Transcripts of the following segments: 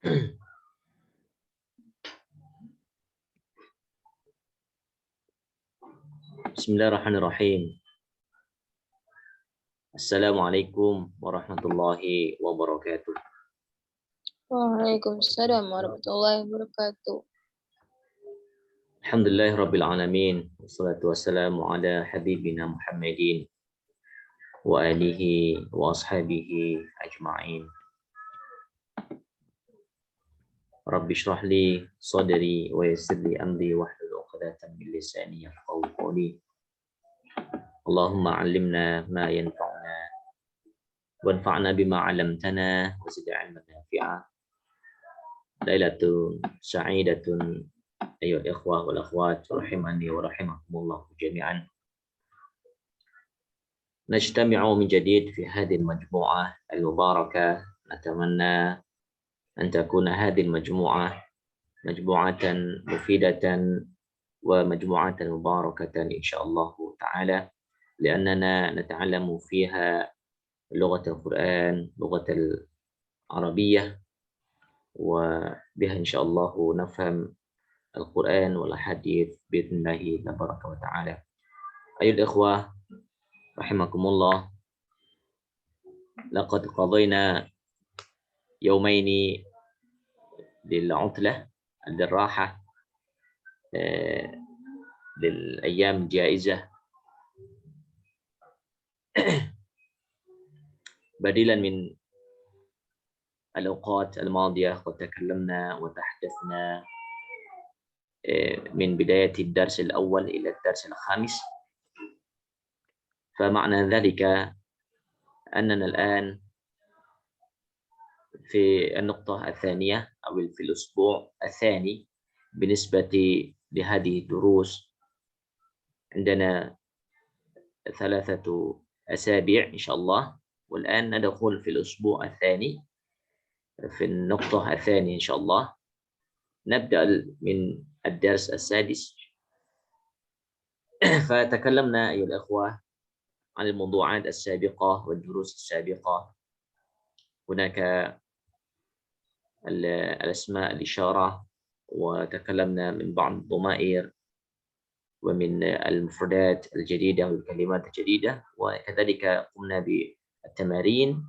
Bismillahirrahmanirrahim. Assalamualaikum warahmatullahi wabarakatuh. Waalaikumsalam warahmatullahi wabarakatuh. Alhamdulillahirabbil alamin. Wassalatu wassalamu ala habibina Muhammadin wa alihi wa ashabihi ajma'in. Rabbi shrah li sadri wa yassir li amri wahlul 'uqdatam min lisani yafqahu qawli. Allahumma 'allimna ma yanfa'una wanfa'na bima 'allamtana wa zid 'ilman nafi'a. Lailatun sa'idatun ayyuhal ikhwah wal akhwat rahimani wa rahimakumullah jami'an. Najtami'u min jadid fi hadhihi al-majmu'ah al-mubarakah. Natamanna an takuna hadhihi al-majmu'ah majmu'atan mufidatan wa majmu'atan mubarakatan insyaallah ta'ala, li'annana nata'allamu fiha lughat al-Qur'an, lughat al-Arabiyyah, wa biha insyaallah nafham Al-Quran wal hadith bi'idhnillahi tabaraka wa ta'ala. Ayyuhal ikhwah rahimakumullah, laqad qadayna yawmaini lil 'utlah al-raha lil ayyam jaizah badilan min al-awqat al-madiyah. Qad takallamna wa tahdathna من بداية الدرس الأول إلى الدرس الخامس، فمعنى ذلك أننا الآن في النقطة الثانية أو في الأسبوع الثاني بالنسبة لهذه الدروس. عندنا 3 أسابيع إن شاء الله، والآن ندخل في الأسبوع الثاني في النقطة الثانية إن شاء الله. نبدأ من الدرس السادس. فتكلمنا أيها الأخوة عن الموضوعات السابقة والدروس السابقة. هناك الأسماء الإشارة، وتكلمنا من بعض الضمائر ومن المفردات الجديدة والكلمات الجديدة، وكذلك قمنا بالتمارين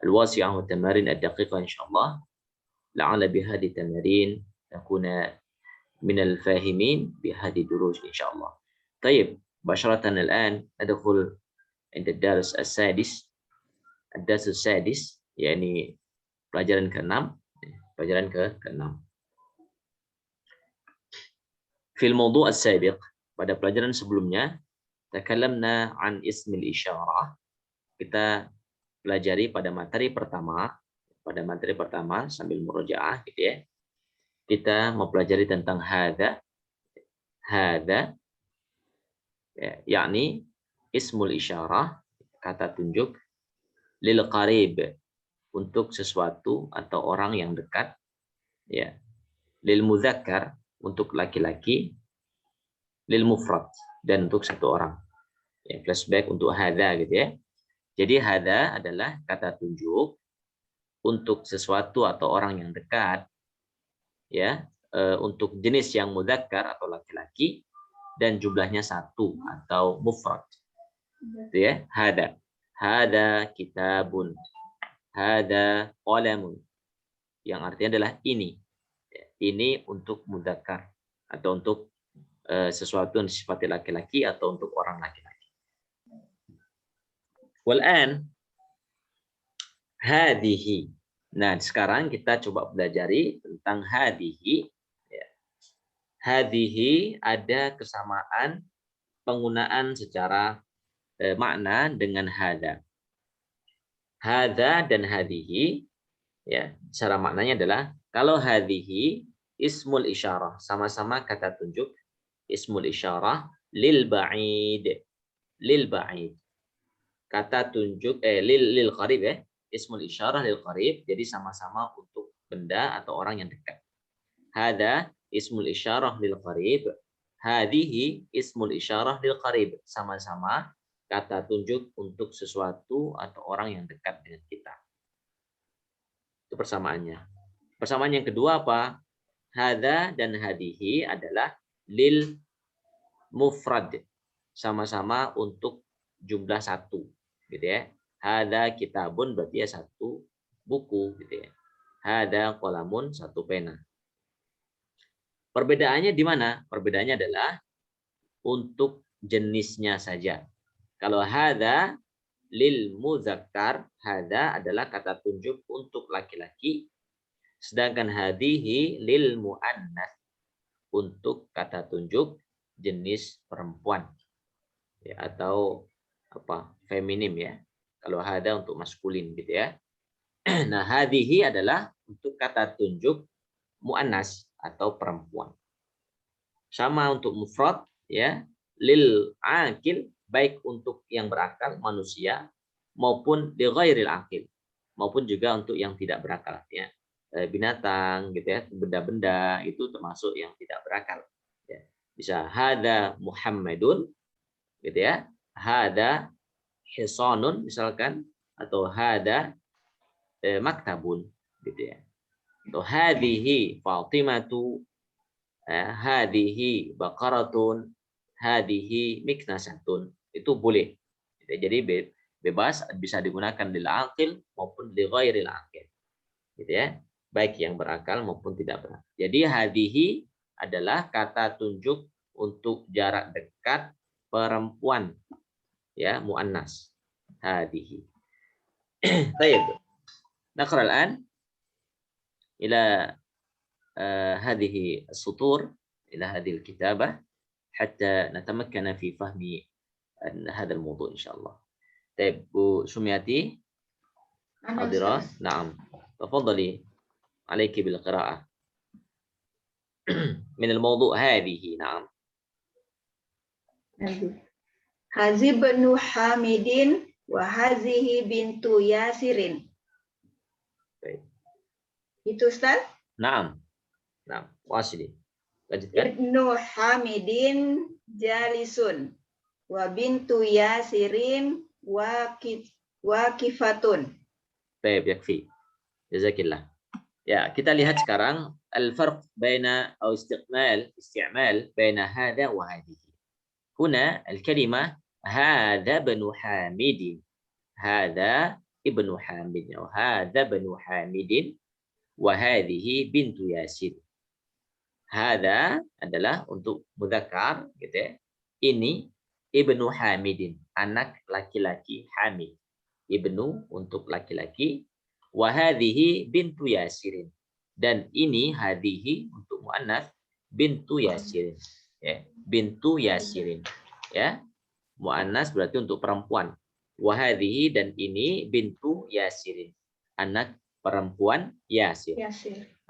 الواسعة والتمارين الدقيقة إن شاء الله. لعل بهذه التمارين نكون من الفاهمين بهذه الدروس إن شاء الله. طيب، مباشرة الآن ندخل عند الدرس السادس. الدرس السادس يعني pelajaran ke-6. pelajaran ke-6. في الموضوع السابق, pada pelajaran sebelumnya, takallamna an ismil isyarah. Kita pelajari pada materi pertama sambil murojaah gitu ya. Kita mempelajari tentang hadza ya, yakni ismul isyarah, kata tunjuk, lil qarib, untuk sesuatu atau orang yang dekat, ya, lil mudzakkar, untuk laki-laki, lil mufrad, dan untuk satu orang. Ya, flashback untuk hadza gitu ya. Jadi hadza adalah kata tunjuk untuk sesuatu atau orang yang dekat, ya, untuk jenis yang mudzakkar atau laki-laki dan jumlahnya 1 atau mufrad. Itu ya, hada kitabun, hada qalamun, yang artinya adalah ini. Ini untuk mudzakkar atau untuk sesuatu yang disifati laki-laki atau untuk orang laki-laki. Wal'an hadhihi. Nah, sekarang kita coba pelajari tentang hadhihi. Hadhihi ada kesamaan penggunaan secara makna dengan hadza. Hadza dan hadhihi, ya, secara maknanya adalah, kalau hadhihi ismul isyarah, sama-sama kata tunjuk, ismul isyarah lil ba'id. Lil ba'id. Kata tunjuk lil qarib ya. Ismul isyarah lil qarib, jadi sama-sama untuk benda atau orang yang dekat. Hadza ismul isyarah lil qarib, hadhihi ismul isyarah lil qarib, sama-sama kata tunjuk untuk sesuatu atau orang yang dekat dengan kita. Itu persamaannya. Persamaan yang kedua apa? Hadza dan hadihi adalah lil mufrad. Sama-sama untuk jumlah satu. Gitu ya. Hadza kitabun berarti ya satu buku. Gitu ya. Hadza qalamun satu pena. Perbedaannya di mana? Perbedaannya adalah untuk jenisnya saja. Kalau hadza lil muzakkar, hadza adalah kata tunjuk untuk laki-laki, sedangkan hadihi lil muannas untuk kata tunjuk jenis perempuan ya, atau apa feminim ya. Kalau hadza untuk maskulin gitu ya. Nah, hadihi adalah untuk kata tunjuk muannas atau perempuan. Sama untuk mufrad ya, lil akil baik untuk yang berakal manusia maupun li ghairil akil, maupun juga untuk yang tidak berakal ya. Binatang gitu ya, benda-benda itu termasuk yang tidak berakal ya. Bisa hada Muhammadun gitu ya, hada hisanun misalkan, atau hada maktabun gitu ya. Atau hadhihi Fatimatu, hadihi baqaratun, hadihi miknasatun. Itu boleh. Jadi bebas bisa digunakan lil aqil maupun li ghairil aqil. Gitu ya. Baik yang berakal maupun tidak berakal. Jadi hadihi adalah kata tunjuk untuk jarak dekat perempuan ya, muannas. Hadihi. Baik. Naqra al-an ila هذه السطور إلى هذه الكتابة حتى نتمكن في فهم هذا الموضوع إن شاء الله. طيب Bu Sumyati حاضرة نعم تفضلي عليك بالقراءة من الموضوع هذه. نعم هذه بنو حامد وهذه بنت ياسر. Itu Ustaz? نعم نعم واصلي. lanjutkan. Ibnu Hamidin jalisun wa bintu Yasirin waqifatun. Baik, yakfi. Jazakillah. Ya, kita lihat sekarang al-farq baina atau isti'mal baina hadha wa hadhihi. Huna al-kalimah hadha banu Hamidin. Hadha ibnu Hamid. Hadha banu Hamidin wa hadhihi bintu Yasir. Hadza adalah untuk mudzakkar gitu ya. Ini ibnu Hamidin, anak laki-laki Hamid. Ibnu untuk laki-laki, wa hadhihi bintu Yasirin. Dan ini hadhihi untuk muannas bintu Yasirin. Ya, bintu Yasirin. Ya. Muannas berarti untuk perempuan. Wa hadhihi dan ini bintu Yasirin. Anak perempuan Yasir.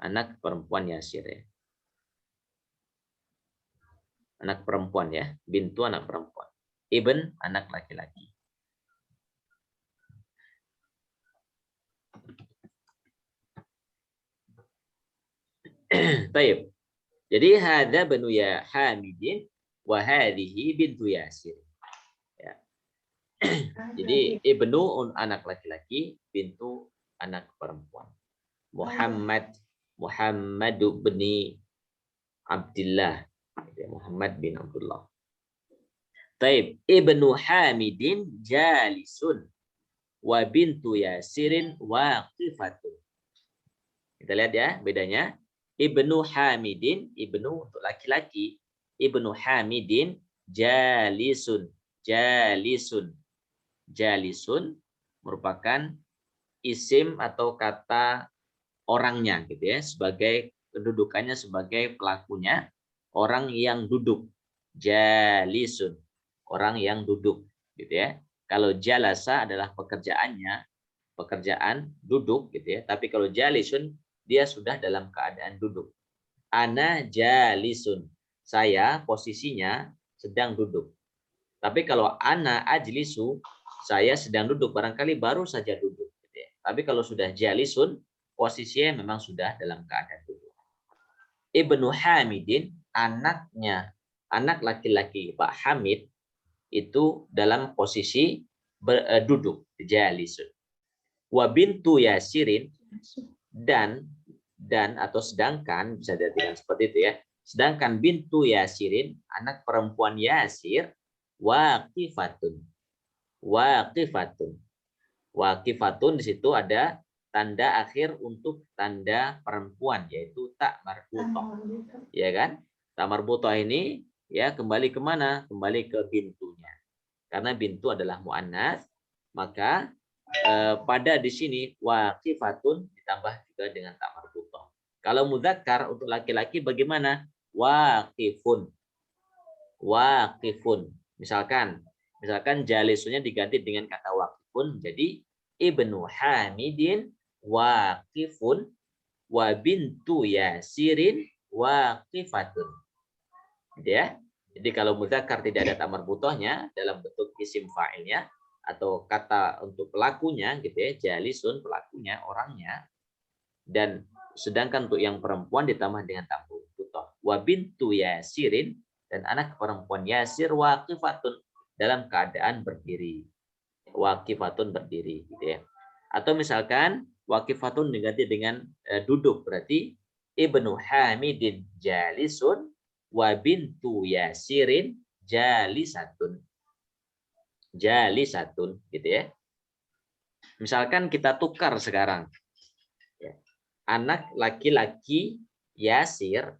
Anak perempuan Yasir ya. Anak perempuan ya, bintu anak perempuan, ibn anak laki-laki. Baik. Jadi hadza banu ya Hamidin wa hadhihi bintu Yasir. Ya. Jadi ibnu anak laki-laki, bintu anak perempuan. Muhammad bin Abdullah. Muhammad bin Abdullah. Taib, ibnu Hamidin jalisun wa bintu Yasirin waqifatun. Kita lihat ya bedanya. Ibnu Hamidin, ibnu untuk laki-laki, ibnu Hamidin jalisun. Jalisun merupakan isim atau kata orangnya gitu ya, sebagai kedudukannya sebagai pelakunya, orang yang duduk. Jalisun, orang yang duduk gitu ya. Kalau jalasa adalah pekerjaan duduk gitu ya. Tapi kalau jalisun dia sudah dalam keadaan duduk. Ana jalisun, saya posisinya sedang duduk. Tapi kalau ana ajlisu, saya sedang duduk, barangkali baru saja duduk gitu ya. Tapi kalau sudah jalisun, posisinya memang sudah dalam keadaan duduk. Ibnu Hamidin, anak laki-laki Pak Hamid itu dalam posisi duduk, jalisun. Wa bintu Yasirin, dan dan atau sedangkan, bisa diartikan seperti itu ya. Sedangkan bintu Yasirin, anak perempuan Yasir, waqifatun. Waqifatun. Waqifatun di situ ada tanda akhir untuk tanda perempuan, yaitu tak marbutoh. Ya kan? Tak marbutoh ini ya kembali kemana? Kembali ke bintunya. Karena bintu adalah mu'annas, maka pada di sini waqifatun ditambah juga dengan tak marbutoh. Kalau mudzakkar untuk laki-laki bagaimana? Waqifun. Waqifun. Misalkan jalisunya diganti dengan kata waqifun jadi Ibnu Hamidin waqifun wa bintu Yasirin waqifatun. Gitu ya. Jadi kalau mudzakkar tidak ada tamar butohnya dalam bentuk isim fa'ilnya atau kata untuk pelakunya gitu ya, jalisun pelakunya, orangnya, dan sedangkan untuk yang perempuan ditambah dengan tamar butoh. Wa bintu Yasirin, dan anak perempuan Yasir waqifatun, dalam keadaan berdiri. Waqifatun berdiri gitu ya. Atau misalkan waqifatun diganti dengan duduk, berarti Ibnu Hamidin jalisun wa bintu Yasirin jalisatun. Jalisatun gitu ya. Misalkan kita tukar sekarang. Ya. Anak laki-laki Yasir,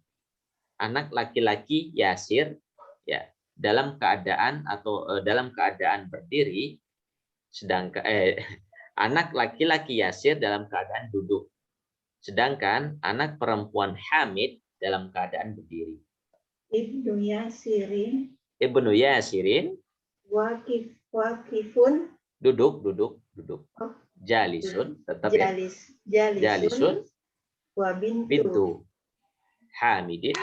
anak laki-laki Yasir ya, dalam keadaan atau dalam keadaan berdiri, sedangkan anak laki-laki Yasir dalam keadaan duduk. Sedangkan anak perempuan Hamid dalam keadaan berdiri. Ibnu Yasirin Ibnu Yasirin waqifun duduk. Oh. Jalisun tetap ya. Jalisun wa Bintu Hamidin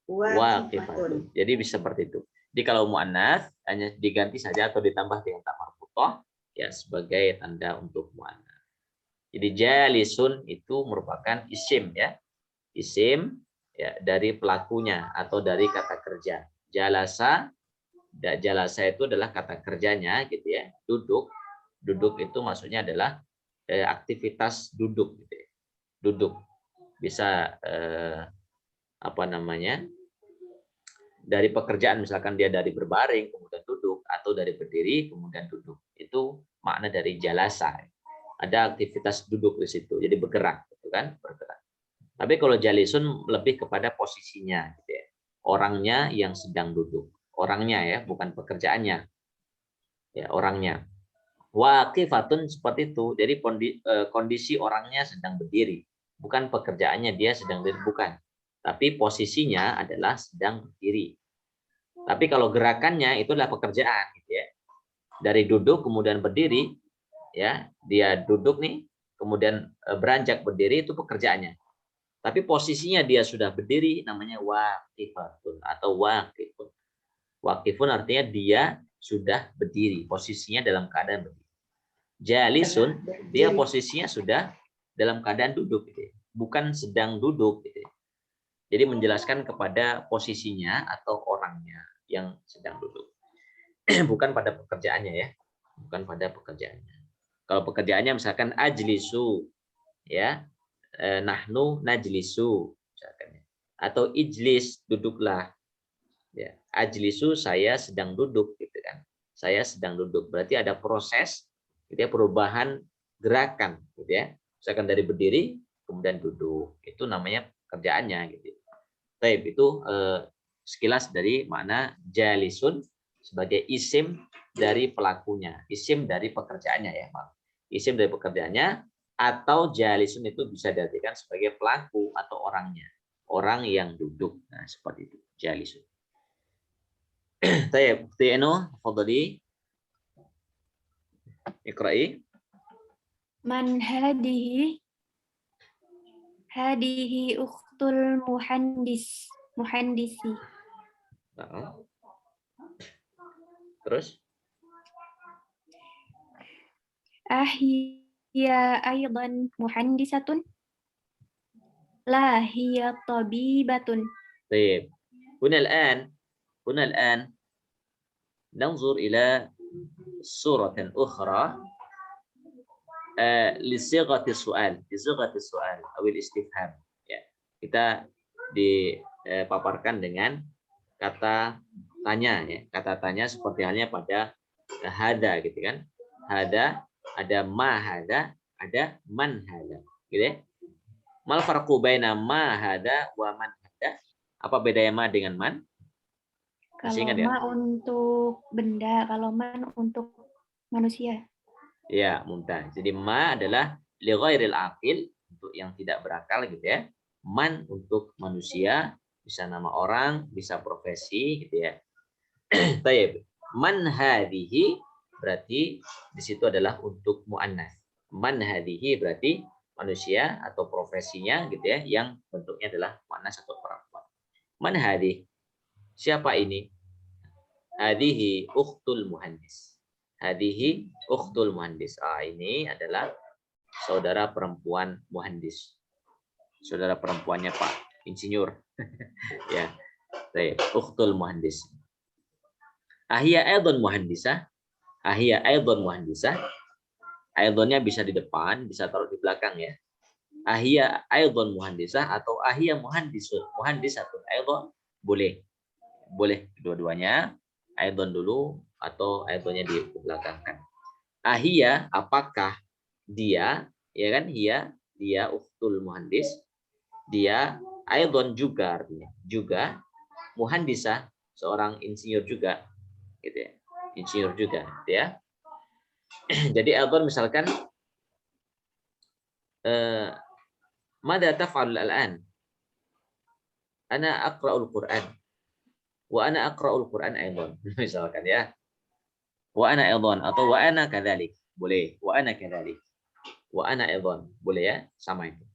waqifatun. Jadi bisa seperti itu. Jadi kalau muannas hanya diganti saja atau ditambah dengan tak marbutoh ya sebagai tanda untuk muannas. Jadi jalisun itu merupakan isim ya. Isim ya dari pelakunya atau dari kata kerja. Jalasa itu adalah kata kerjanya gitu ya. Duduk itu maksudnya adalah aktivitas duduk gitu ya. Duduk bisa apa namanya? Dari pekerjaan, misalkan dia dari berbaring kemudian duduk atau dari berdiri kemudian duduk. Itu makna dari jalasa. Ada aktivitas duduk di situ. Jadi bergerak gitu kan, bergerak. Tapi kalau jalisun lebih kepada posisinya gitu ya. Orangnya yang sedang duduk. Orangnya ya, bukan pekerjaannya. Ya, orangnya. Waqifatun seperti itu. Jadi kondisi orangnya sedang berdiri. Bukan pekerjaannya dia sedang berdiri, bukan. Tapi posisinya adalah sedang berdiri. Tapi kalau gerakannya itu adalah pekerjaan gitu ya. Dari duduk kemudian berdiri ya, dia duduk nih, kemudian beranjak berdiri itu pekerjaannya. Tapi posisinya dia sudah berdiri namanya waqifatun atau waqifun. Waqifun artinya dia sudah berdiri, posisinya dalam keadaan berdiri. Jalisun dia posisinya sudah dalam keadaan duduk gitu ya. Bukan sedang duduk gitu ya. Jadi menjelaskan kepada posisinya atau orangnya yang sedang duduk. Bukan pada pekerjaannya ya. Bukan pada pekerjaannya. Kalau pekerjaannya misalkan ajlisu ya, nahnu najlisu misalkan. Atau ijlis, duduklah. Ya, ajlisu saya sedang duduk gitu kan. Saya sedang duduk. Berarti ada proses gitu ya, perubahan gerakan gitu ya. Misalkan dari berdiri kemudian duduk. Itu namanya kerjaannya gitu. Baik, itu sekilas dari makna jalisun sebagai isim dari pelakunya, isim dari pekerjaannya ya, Pak. Isim dari pekerjaannya atau jalisun itu bisa diartikan sebagai pelaku atau orangnya, orang yang duduk. Nah, seperti itu, jalisun. Baik, Tieno, fadhali. Iqra'i. Man hadihi? Hadihi ukhtul muhandisi. Nah. Terus? Ahiya aydan muhandisatun? La hiya tabibatun. طيب هنا الآن ننظر إلى صورة أخرى Lisighatis su'al, awil istifham. Ya. Kita dipaparkan dengan kata tanya ya. Kata tanya seperti halnya pada hada gitu kan. Hada, ada ma hada, ada man hada. Gitu ya. Mal farqu baina ma hada wa man hada? Apa bedanya ma dengan man? Masih Kalau ingat ya? ma untuk benda, kalau man untuk manusia. Ya, mumtaz. Jadi ma adalah li ghairil aqil, untuk yang tidak berakal gitu ya. Man untuk manusia, bisa nama orang, bisa profesi gitu ya. Tayyib. Man hadhihi berarti di situ adalah untuk muannas. Man hadhihi berarti manusia atau profesinya gitu ya, yang bentuknya adalah muannas atau perempuan. Man hadhihi? Siapa ini? Hadhihi ukhtul muhandis. Hadihi ukhtul muhandis. Ini adalah saudara perempuan muhandis. Saudara perempuannya Pak Insinyur. Ya. Baik, ukhtul muhandis. Ahia aidon muhandisah. Ahia aidon muhandisah. Aidonnya bisa di depan, bisa taruh di belakang ya. Ahia aidon muhandisah atau ahia muhandisun. Muhandisatun aidon boleh. Boleh kedua-duanya. Aidon dulu atau aidonnya di belakangkan. Ahia, apakah dia, ya kan, dia ukhtul muhandis, dia aidon juga, artinya juga, muhandisah seorang insinyur juga gitu ya, insinyur juga gitu ya. Jadi aidon misalkan madza taf'al al-an? Ana aqra'ul Qur'an wa ana aqra'ul Qur'an aidon. Misalkan ya. Wa ana aidon atau wa ana kadzalik. Boleh, wa ana kadzalik. Wa ana aidon. Boleh ya, sama itu.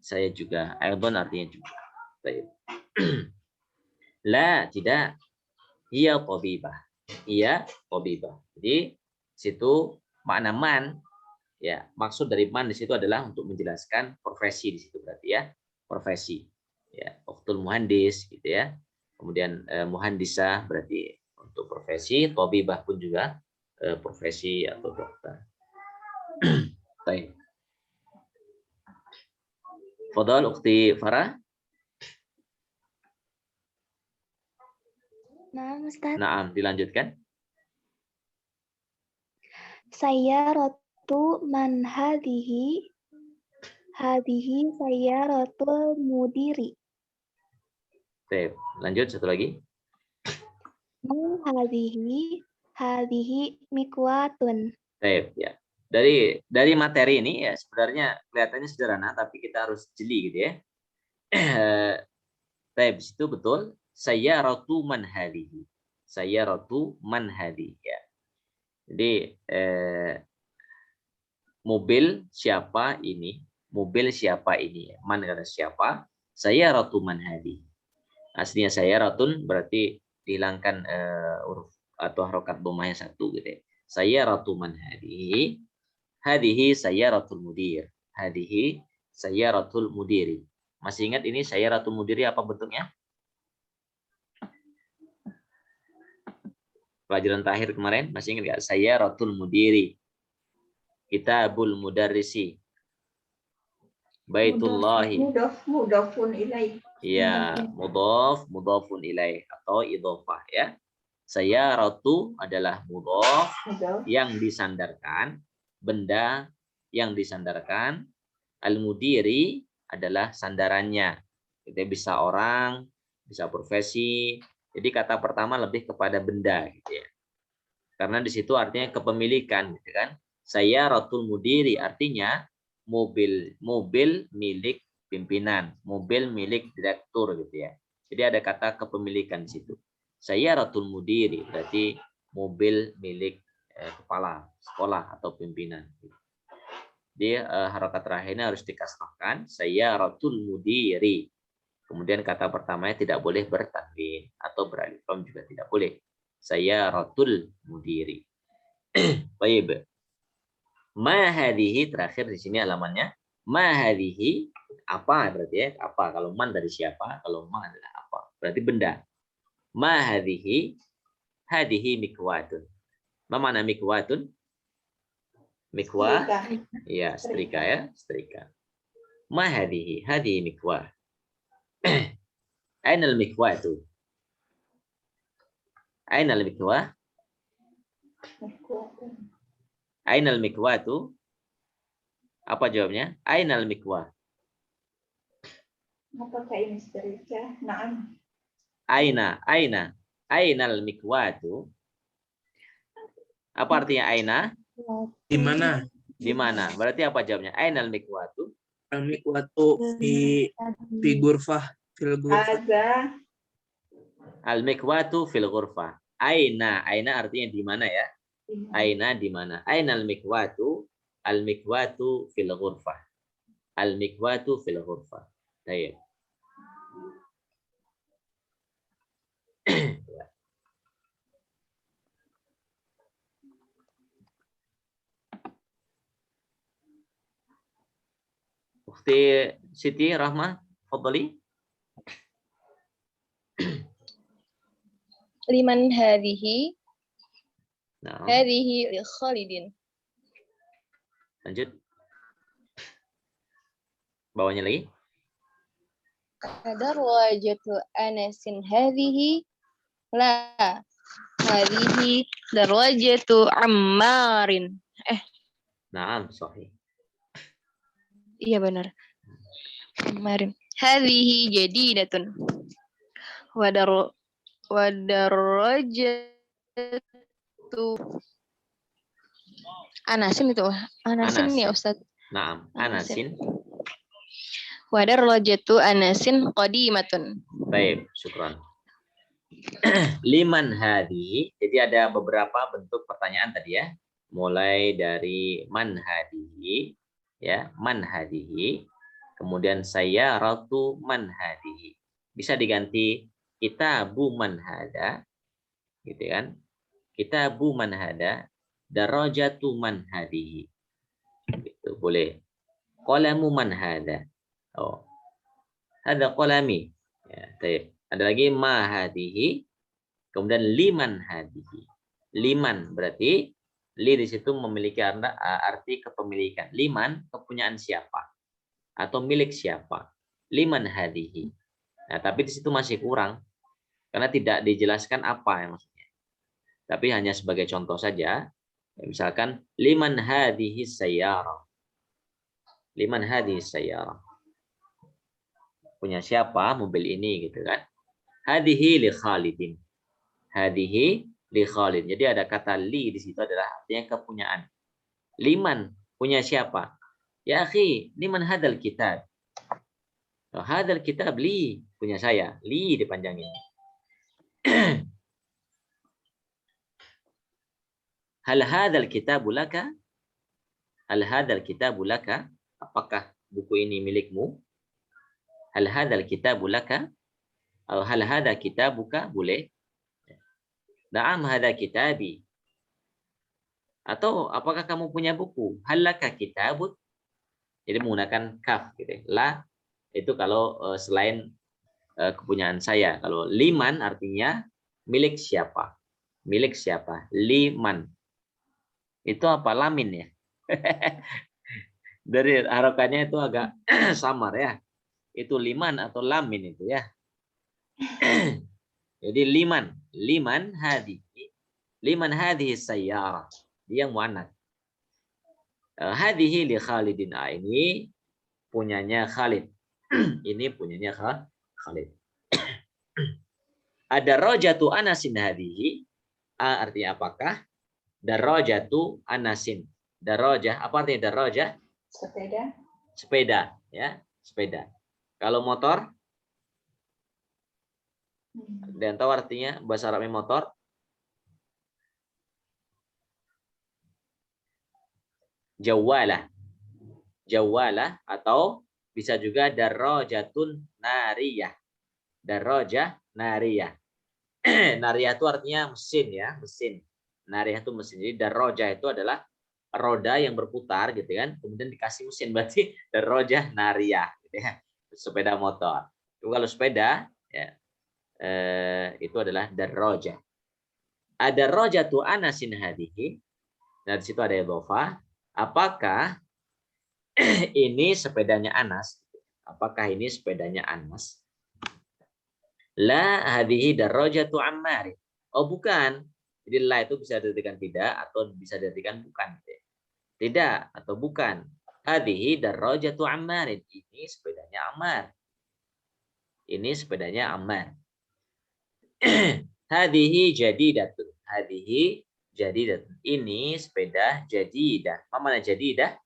Saya juga, aidon artinya juga. Baik. La, tidak. Ia tabibah. Ia tabibah. Jadi situ makna man ya, maksud dari man di situ adalah untuk menjelaskan profesi di situ berarti ya. Profesi. Ya, ukhtul muhandis gitu ya. Kemudian muhandisah berarti untuk profesi, tabibah pun juga profesi atau dokter. Baik. Fadal ukhti Farah. Nah, Ustaz. Naam, dilanjutkan. Sayyaratu man hadhihi. Hadhihi sayyaratul mudiri. Baik, lanjut satu lagi. Man hadhihi. Hadhihi mikwatun. Baik, ya. Dari materi ini ya sebenarnya kelihatannya sederhana tapi kita harus jeli gitu ya. Baik, situ betul. Sayyaratu man hadhihi. Sayyaratu man hadhihi ya. Jadi mobil siapa ini? Mobil siapa ini? Man kata siapa? Sayyaratu man hadhihi. Aslinya sayyaratun berarti dihilangkan huruf atau harokat dhammahnya satu gitu ya. Sayyaratu man hadhihi. Hadhihi sayyaratul mudir. Hadhihi sayyaratul mudiri. Masih ingat ini sayyaratul mudiri apa bentuknya? Pelajaran terakhir kemarin masih ingat nggak? Sayyaratul mudiri. Kitabul mudarrisi. Baitullahi. Mudhafun ilaih. Ya, mudhafun ilaih atau idhofah ya. Sayyaratu adalah mudhaf yang disandarkan, benda yang disandarkan. Al-mudiri adalah sandarannya. Itu bisa orang, bisa profesi. Jadi kata pertama lebih kepada benda gitu ya. Karena di situ artinya kepemilikan gitu kan. Sayyaratul mudiri artinya mobil milik pimpinan, mobil milik direktur gitu ya. Jadi ada kata kepemilikan di situ. Sayyaratul mudiri berarti mobil milik kepala sekolah atau pimpinan. Jadi harokat terakhirnya harus dikasrahkan. Sayyaratul mudiri. Kemudian kata pertamanya tidak boleh bertanwin atau beralif lam juga tidak boleh. Sayyaratul mudiri. Baik. Ma hadhihi terakhir di sini halamannya. Ma hadhihi apa berarti ya? Apa kalau man dari siapa? Kalau ma adalah apa? Berarti benda. Ma hadhihi mikwatun. Ma mana mikwatun? Mikwah. Setrika. Iya, setrika ya, setrika. Ma hadhihi? Hadhihi mikwah. Aina al-mikwatu? Aina al-mikwah? Mikwatun. Aina al-mikwatu? Apa jawabnya? Aina al-mikwah? Apakah ini setrika? Naam. Aina al-mikwatu? Apa artinya aina? Di mana? Di mana? Berarti apa jawabnya? Aina al-mikwatu? Al-mikwatu fi ghurfah fil ghurfah. Ada. Al-mikwatu fil ghurfah. Aina artinya di mana ya? Aina di mana? Aina al-mikwatu? Al-mikwatu fil ghurfah. Al-mikwatu fil ghurfah. Baik. Ukhti Siti Rahmah, fadhali. Liman hadhihi? Nah, Hadhihi li Khalidin. lanjut. Bawahnya lagi. Darwajatu Anasin hadhihi? La. Hadhihi darwajatu Ammarin. Naam, sahih. Iya benar. Ammarin. Hadhihi jadidatun. Wadarrajatu Anasin itu. Anasin ya Ustaz. Naam, anasin. Wadarrajatu Anasin qadimatun. Baik, syukran. Liman hadi. Jadi ada beberapa bentuk pertanyaan tadi ya. Mulai dari man hadihi, ya, man hadihi. Kemudian sayyaratu man hadihi. Bisa diganti kitabu man hada, gitu kan? Kitabu man hada, darajatu man hadihi. Gitu, boleh. Qalamu man hada. Oh. Hada qalami. Ya, baik. Ada lagi ma hadihi. Kemudian liman hadihi. Liman berarti li di situ memiliki arti kepemilikan. Liman kepunyaan siapa atau milik siapa. Liman hadihi. Nah, tapi di situ masih kurang karena tidak dijelaskan apa yang maksudnya. Tapi hanya sebagai contoh saja. Misalkan liman hadihi sayyarah. Liman hadihi sayyarah. Punya siapa mobil ini gitu kan. Hadihi li Khalidin. Hadihi li Khalid. Jadi ada kata li di situ adalah artinya kepunyaan. Liman punya siapa? Ya akhi, liman hadal kitab. Oh, hadal kitab li punya saya. Li dipanjangin. Hal hadal kitabu laka? Hal hadal kitabu laka? Apakah buku ini milikmu? Hal hadal kitabu laka? Atau hal hada kitabuka? Boleh. Na'am hada kitabi. Atau apakah kamu punya buku? Hal laka kitabut? Jadi menggunakan kaf gitu. La itu kalau selain kepunyaan saya. Kalau liman artinya milik siapa? Milik siapa? Liman. Itu apa? Lamin ya. Dari harokannya itu agak samar ya. Itu liman atau lamin itu ya. Jadi liman hadhihi sayyarah. Dia muannats. Hadhihi li Khalidin. Ini punyanya Khalid. Ini punyanya Khalid. Ada rajatu Anasin hadhihi. Artinya apakah? Darajatu Anasin. Darajah, apa artinya darajah? Sepeda. Sepeda, ya, sepeda. Kalau motor? Dan tahu artinya bahasa Arabnya motor? Jawalah. Jawalah atau bisa juga darajatun nariyah. Darajah nariyah. Nariyah itu artinya mesin ya, mesin. Nariyah itu mesin. Jadi darajah itu adalah roda yang berputar gitu kan. Kemudian dikasih mesin berarti darajah nariyah gitu ya. Sepeda motor. Itu kalau sepeda ya itu adalah darajah. Ada rajatu Anasin hadihi. Nah, di situ ada idhofah. apakah ini sepedanya Anas? Apakah ini sepedanya Anas? La hadhihi darajatu Ammar. Oh, bukan. Jadi la itu bisa diartikan tidak atau bisa diartikan bukan. Tidak atau bukan. Hadhihi darajatu Ammar. Ini sepedanya Ammar. Ini sepedanya Ammar. Hadhihi jadidatun. Hadhihi jadidatun. Ini sepeda jadidah. Apa mana jadidah?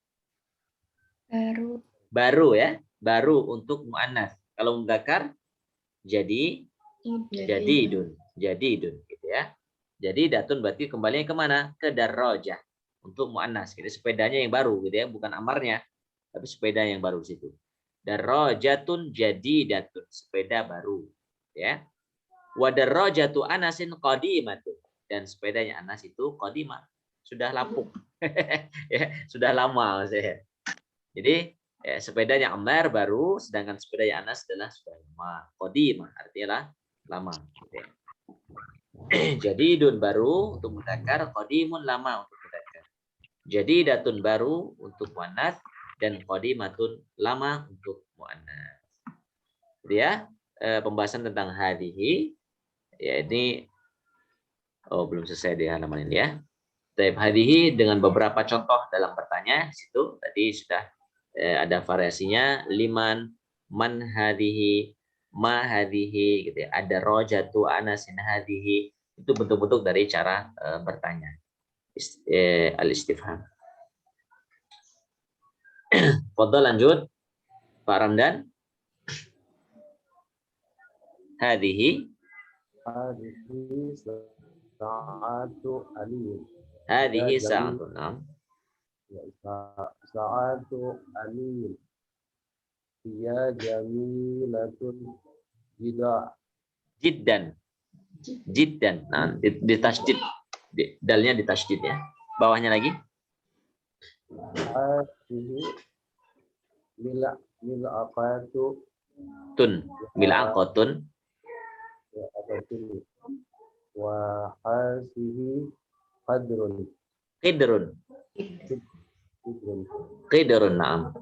Baru. Baru ya. Baru untuk muannas. Kalau mudzakkar jadidun. Jadidun gitu ya. Jadi datun berarti kembalinya kemana? Ke darajah untuk muannas. Jadi sepedanya yang baru gitu ya, bukan amarnya, tapi sepeda yang baru situ. Darajatun jadidatun, sepeda baru ya. Wa darajatu Anasin qadimatun, dan sepedanya Anas itu qadimah, sudah lapuk. Ya, sudah lama maksudnya. Jadi sepedanya Ammar baru, sedangkan sepedanya Anas adalah sudah lama. Qadimah artinya lama. Jadidun baru untuk mudzakkar, qadimun lama untuk mudzakkar. Jadidatun baru untuk muannas dan qadimatun lama untuk muannas. Jadi ya, pembahasan tentang hadhihi ya ini belum selesai di halaman ini ya. Taib hadhihi dengan beberapa contoh dalam pertanyaan di situ tadi sudah ada variasinya, liman, man hadhihi, ma hadhihi gitu ya. Ada rojatu Anasin hadhihi, itu bentuk-bentuk dari cara bertanya. Al-istifham. Fadhal lanjut Pak Ramdan. Hadhihi sa'atu Ali. Hadhihi sa'atu. Naam. Sa'atu Ali. Hiya jamilatun Jiddan. Jiddan. Nah, di tasydid. Dalnya di tasydid ya. Bawahnya lagi. mil'aqatu Tun. Mil'aqatun. Wa hasihi qadrun. Qidrun. Qidrun. Naam.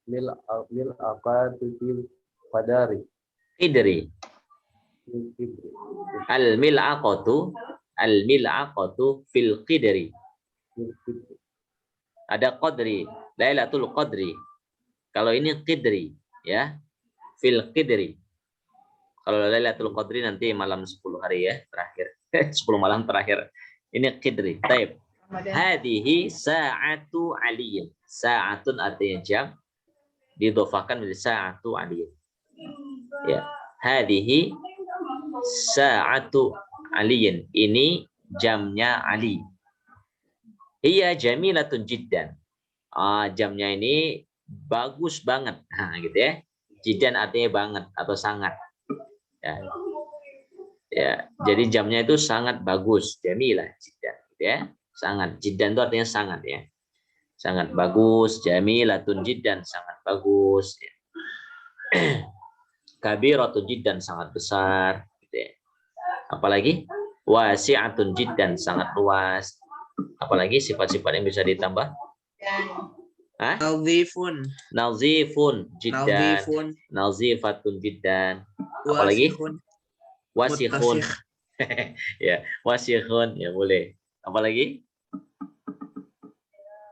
Mil'aqatu fil qadari. Qidri. Al-mil'aqatu fil qidri. Ada qadri, Lailatul Qadri. Kalau ini qidri ya, fil qidri. Kalau Lailatul Qadri nanti malam 10 hari ya, terakhir. 10 malam terakhir. Ini qidri. Taib. Hadhihi sa'atu aliyin. Sa'atun artinya jam, didhofahkan menjadi sa'atu aliyin. Ya. Hadhihi sa'atu aliyin. Ini jamnya Ali. Iya jamilatun jiddan. Jamnya ini bagus banget. Gitu ya. Jiddan artinya banget atau sangat. Ya, jadi jamnya itu sangat bagus. Jamilah jiddan, gitu ya. Sangat. Jiddan itu artinya sangat ya. Sangat bagus. Jamilatun jiddan, sangat bagus. Ya. Kabiratun jiddan, sangat besar. Gitu ya. Apalagi wasi'atun jiddan, sangat luas. Apalagi sifat-sifat yang bisa ditambah? Nazifun. Nazifun jiddan. Nazifatun jiddan. Apalagi? Wasikhun. Ya, wasikhun ya boleh. Apalagi?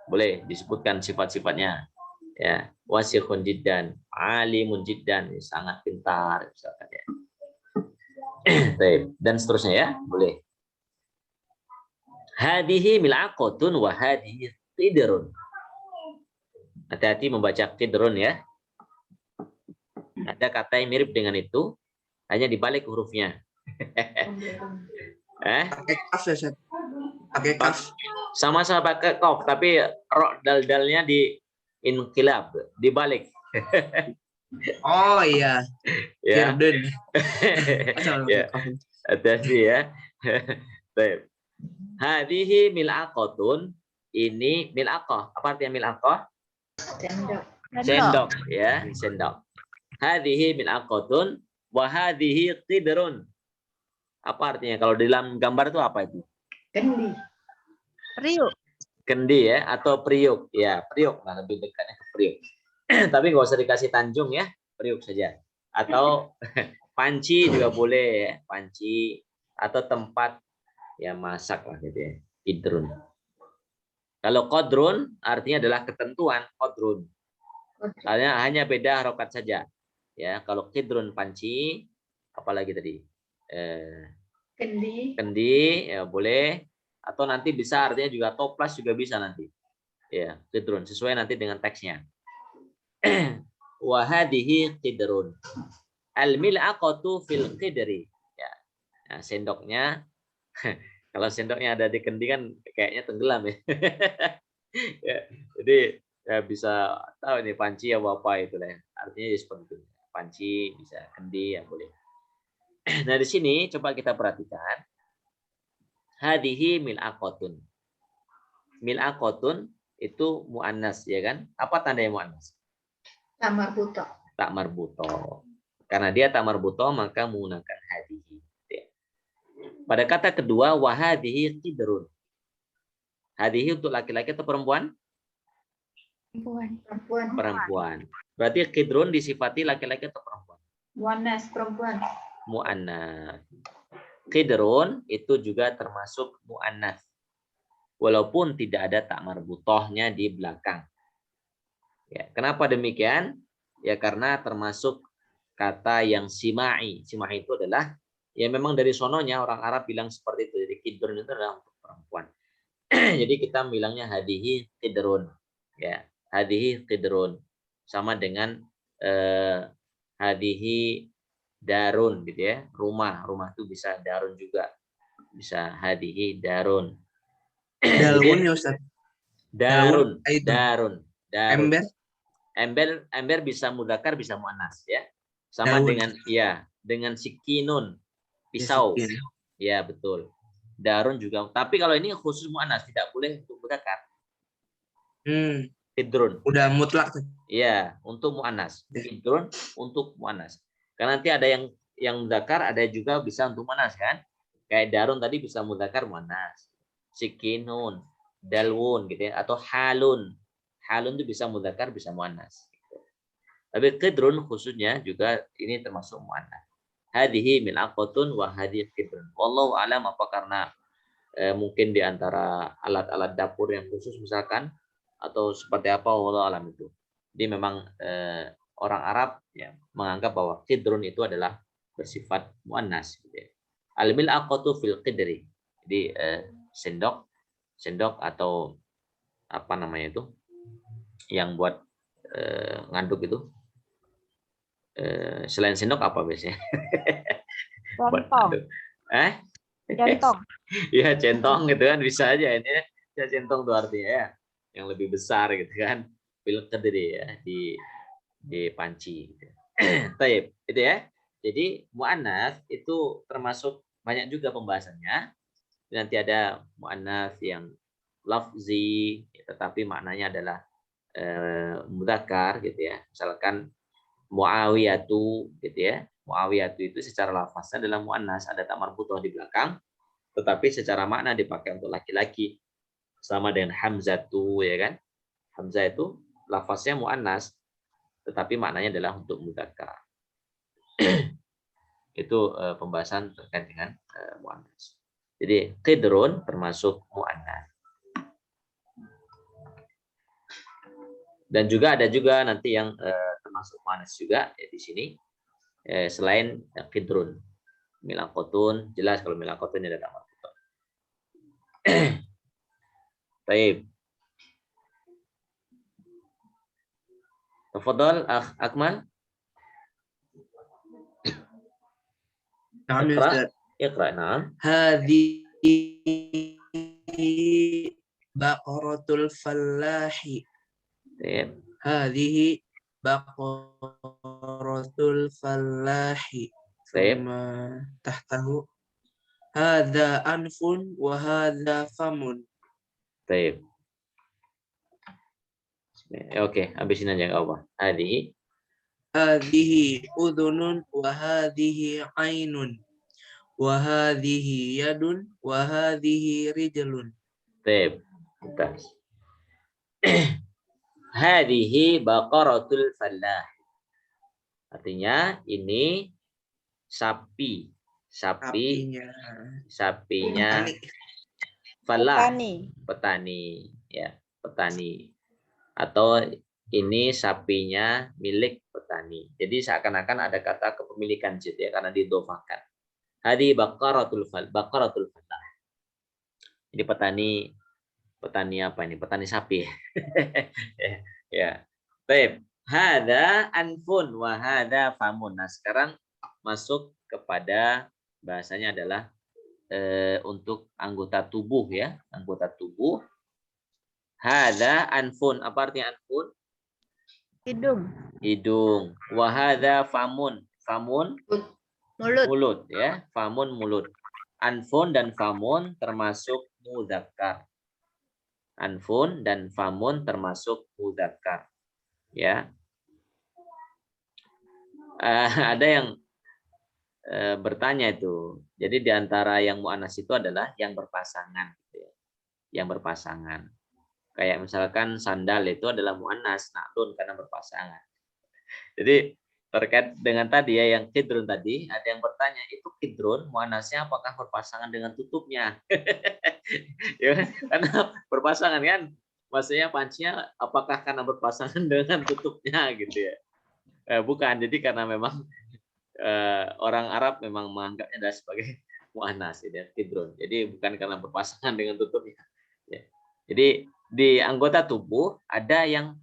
Boleh disebutkan sifat-sifatnya. Ya, wasikhun jiddan, alimun jiddan, sangat pintar misalkan ya. Dan seterusnya ya, boleh. Hadhihi mil'aqatun wa hadhihi qidrun. Hati-hati membaca qidrun ya. Ada kata yang mirip dengan itu, hanya dibalik hurufnya. Pakai kaf ya, Ustaz? Pakai kaf. Sama-sama pakai kaf, tapi dal-dalnya di inqilab, dibalik. Oh iya. Ya. Firdun. Ya. Hati-hati ya. Baik. Hadhihi mil'aqatun, ini mil'aqah. Apa artinya mil'aqah? Sendok ya, sendok. Hadhihi mil'aqatun wa hadhihi qidrun. Apa artinya? Kalau di dalam gambar itu apa itu? Kendi. Rio. Kendi ya, atau Priuk. Ya, Priuk. Nah, lebih dekatnya ke Priuk. Tapi nggak usah dikasih Tanjung ya, Priuk saja. Atau panci juga boleh ya, panci. Atau tempat ya masak lah gitu ya, Qidrun. Kalau Qadrun artinya adalah ketentuan, Qadrun. Hanya beda harokat saja. Ya, kalau Qidrun panci, apalagi tadi? Kendi ya boleh, atau nanti bisa artinya juga toplas juga bisa nanti. Ya, Qidrun sesuai nanti dengan teksnya. Wa hadhihi qidrun. Al-mil'aqatu fil qidri. Ya. Nah, sendoknya kalau sendoknya ada di kendi kan kayaknya tenggelam ya. Ya, jadi ya bisa tahu ini panci ya apa itu lah. Artinya ya seperti itu. Panci bisa kendi ya boleh. Nah, di sini coba kita perhatikan. Hadhihi mil'aqatun. Mil'aqatun itu muannas ya kan? Apa tandanya muannas? Tak marbuto. Tak marbuto. Karena dia tak marbuto maka menggunakan hadhihi. Pada kata kedua wahadihi qidrun. Hadhihi untuk laki-laki atau perempuan? Perempuan. Berarti qidrun disifati laki-laki atau perempuan? Muannas, perempuan. Muannas. Qidrun itu juga termasuk muannas. Walaupun tidak ada tak marbutohnya di belakang. Ya, kenapa demikian? Ya karena termasuk kata yang simai. Simai itu adalah ya memang dari sononya orang Arab bilang seperti itu. Jadi qidrun itu adalah untuk perempuan. Jadi kita bilangnya hadihi qidrun. Ya, hadihi qidrun. Sama dengan hadihi darun gitu ya. Rumah itu bisa darun juga. Bisa hadihi darun. Dalun ya Ustaz. Darun. Darun. Darun. Ember. Ember bisa mudzakkar bisa muannas ya. Sama Daun. dengan sikinun, pisau. Ya, betul. Darun juga. Tapi kalau ini khusus muannas, tidak boleh untuk mudzakkar. Qidrun. Udah mutlak. Iya, untuk muannas. Qidrun untuk muannas. Karena nanti ada yang mudzakkar, ada juga bisa untuk muannas kan? Kayak darun tadi bisa mudzakkar muannas. Sikinun, dalwun gitu ya, atau halun. Halun itu bisa mudzakkar, bisa muannas. Tapi qidrun khususnya juga ini termasuk muannas. Hadhihi mil'aqatun wa hadhihi qidrun. Wallahu alam, apa karena mungkin di antara alat-alat dapur yang khusus misalkan atau seperti apa, wallahu alam itu. Jadi memang orang Arab ya menganggap bahwa qidrun itu adalah bersifat muannas gitu ya. Al-mil'aqatu fil qidri. Jadi sendok atau apa namanya itu yang buat ngaduk itu, selain sendok apa biasanya? Centong. Centong. Ya centong gitu kan bisa aja ini ya, centong itu artinya ya yang lebih besar gitu kan, fil qidri ya, di panci gitu. Taib itu ya. Jadi muannas itu termasuk banyak juga pembahasannya. Nanti ada muannas yang lafzi tetapi maknanya adalah mudzakkar gitu ya. Misalkan Muawiyatu gitu ya. Muawiyatu itu secara lafaznya adalah muannas, ada tak marbutoh di belakang, tetapi secara makna dipakai untuk laki-laki. Sama dengan Hamzatu ya kan. Hamzah itu lafaznya muannas tetapi maknanya adalah untuk mudzakkar. Itu pembahasan terkait dengan muannas. Jadi qidrun termasuk muannas. Dan juga ada juga nanti yang termasuk muannas juga ya di sini selain qidrun. Mil'aqatun jelas kalau mil'aqatun ada tak marbutoh. Baik. Tafadhal Akmal. Na'am Ustaz. Iqra, na'am. Hadhihi baqaratul fallahi. Baik. Hadhihi baqaratul fallahi. Baik. Tahtahu hadza anfun wa hadza famun. Baik. Oke, habisin aja enggak apa. Hadhihi udhunun wa hadhihi ainun wa hadhihi yadun wa hadhihi rijlun. Baik. Bentar. Hadhihi baqaratul fallah. Artinya ini sapi. Sapinya. Sapinya Petani. fallah. Petani. Petani. Ya, petani. Atau ini sapinya milik petani. Jadi seakan-akan ada kata kepemilikan gitu ya, karena didofakan. Hadi baqaratul fallah. Jadi petani apa ini? Petani sapi. Ya. Baik. Hada anfun wa hada famun. Nah, sekarang masuk kepada bahasanya adalah untuk anggota tubuh ya, anggota tubuh. Hada anfun. Apa artinya anfun? Hidung. Hidung. Wa hada famun. Famun Mulut. mulut ya, famun mulut. Anfun dan famun termasuk mudzakkar. Anfun dan famun termasuk mudzakkar. Ya. Ada yang bertanya itu. Jadi di antara yang muannas itu adalah yang berpasangan gitu ya. Yang berpasangan. Kayak misalkan sandal itu adalah muannas, na'lun karena berpasangan. Jadi terkait dengan tadi ya yang kidrun tadi, ada yang bertanya itu kidrun muannasnya apakah berpasangan dengan tutupnya? Ya, karena berpasangan kan, maksudnya pancinya apakah karena berpasangan dengan tutupnya gitu ya? Bukan, jadi karena memang orang Arab memang menganggapnya adalah sebagai muannas ya, kidrun. Jadi bukan karena berpasangan dengan tutupnya. Ya. Jadi di anggota tubuh ada yang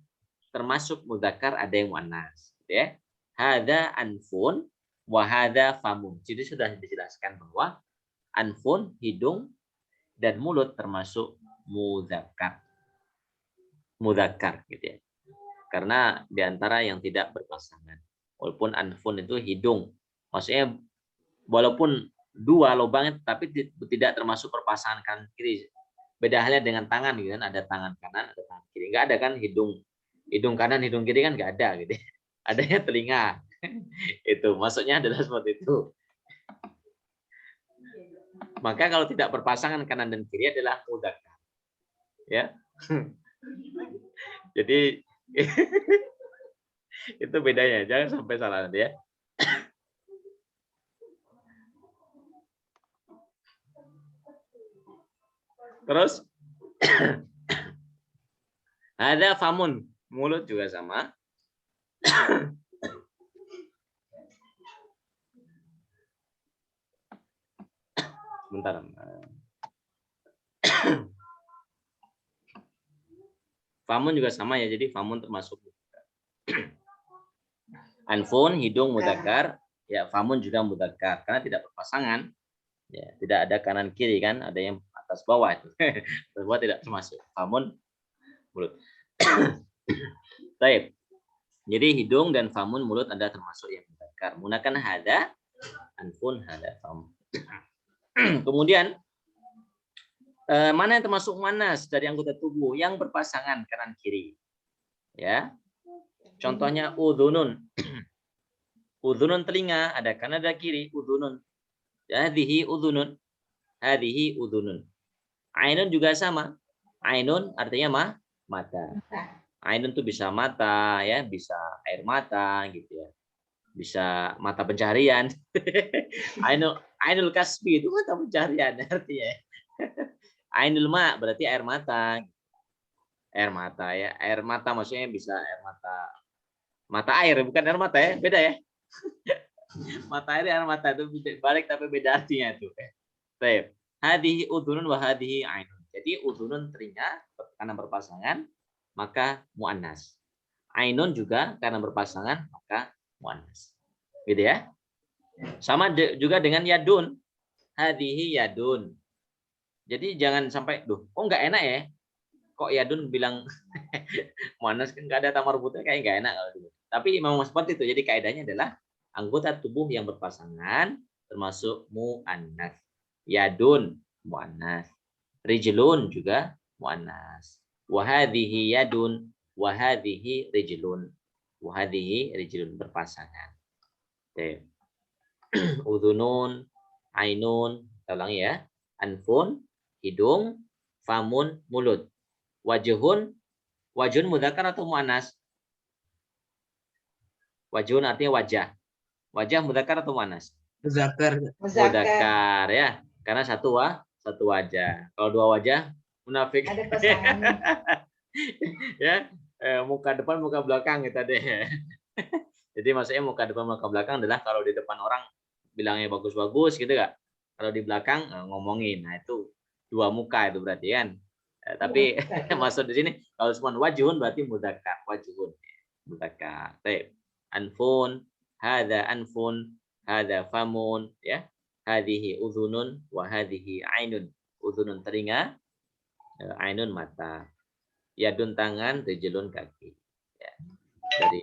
termasuk mudzakkar, ada yang muannas, gitu ya. Hada anfun wa hada famun. Jadi sudah dijelaskan bahwa anfun hidung dan mulut termasuk mudzakkar. Mudzakkar gitu ya. Karena di antara yang tidak berpasangan. Walaupun anfun itu hidung. Maksudnya walaupun dua lubangnya tapi tidak termasuk perpasangan kanan kiri. Beda halnya dengan tangan gitu kan, ada tangan kanan, ada tangan kiri. Enggak ada kan hidung kanan, hidung kiri kan enggak ada gitu. Adanya telinga. Itu maksudnya adalah seperti itu. Maka kalau tidak berpasangan kanan dan kiri adalah mudzakkar. Ya. Jadi itu bedanya, jangan sampai salah nanti ya. Terus ada famun, mulut juga sama. Sebentar. Famun juga sama ya, jadi famun termasuk anfun, hidung mudzakkar, ya famun juga mudzakkar karena tidak berpasangan. Ya, tidak ada kanan kiri kan, ada yang atas bawah itu. Atas bawah tidak termasuk. Famun mulut. Baik. Jadi hidung dan famun mulut ada termasuk yang mudzakkar. Menggunakan hada, anfun, hada, famun. Kemudian mana yang termasuk muannas dari anggota tubuh yang berpasangan kanan kiri? Ya. Contohnya udhunun. Udhunun telinga, ada kanan ada kiri, udhunun. Hadhihi udhunun. Hadhihi udhunun. Ainun juga sama. Ainun artinya mata. Ainun itu bisa mata ya, bisa air mata gitu ya. Bisa mata pencaharian. Ainul kasbi itu mata pencaharian artinya. Ainul ma berarti air mata. Air mata ya. Air mata maksudnya bisa air mata air, bukan air mata ya, beda ya. Mata air mata itu balik tapi beda artinya itu. Baik. Hadhihi udhunun wa hadhihi ainun. Jadi udhunun telinga karena berpasangan maka muannas. Ainun juga karena berpasangan maka muannas. Gitu ya. Sama juga dengan yadun. Hadhihi yadun. Jadi jangan sampai kok nggak enak ya? Kok yadun bilang muannas kan nggak ada tamar butnya kayak nggak enak kalau gitu. Tapi memang seperti itu. Jadi kaidahnya adalah anggota tubuh yang berpasangan termasuk muannas. Yadun muannas. Rijlun juga muannas. Wa hadhihi yadun wa hadhihi rijlun. Wa hadhihi rijlun berpasangan. Oke. Udhunun, ainun, ulangi ya. Anfun, hidung, famun, mulut. Wajhun, wajhun mudzakkar atau muannas? Wajhun artinya wajah. Wajah mudzakkar atau muannas? Muzakkar. Muzakkar. Mudzakkar ya. Karena satu wajah. Kalau dua wajah munafik. Ada pasangannya. Ya, muka depan muka belakang kita deh. Jadi maksudnya muka depan muka belakang adalah kalau di depan orang bilangnya bagus-bagus gitu gak? Kalau di belakang ngomongin. Nah, itu dua muka itu berarti kan. Tapi maksud di sini kalau cuma wajhun berarti mudzakkar, wajhun. Mudzakkar. Baik. Anfun, hadza anfun, hadza famun, ya. Hadhihi udhunun wa hadhihi ainun. Udhunun telinga, ainun mata. Yadun tangan, rijlun kaki. Ya. Jadi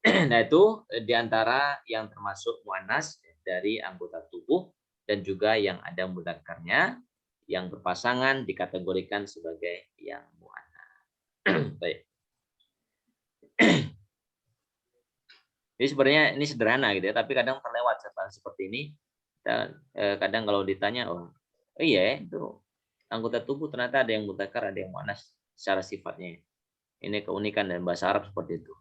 nah itu diantara yang termasuk muannas dari anggota tubuh dan juga yang ada mudzakarnya yang berpasangan dikategorikan sebagai yang muannas. Baik. Jadi sebenarnya ini sederhana gitu ya, tapi kadang terlewat seperti ini. Dan kadang kalau ditanya, oh iya itu anggota tubuh ternyata ada yang mudzakar, ada yang muannas secara sifatnya. Ini keunikan dan bahasa Arab seperti itu.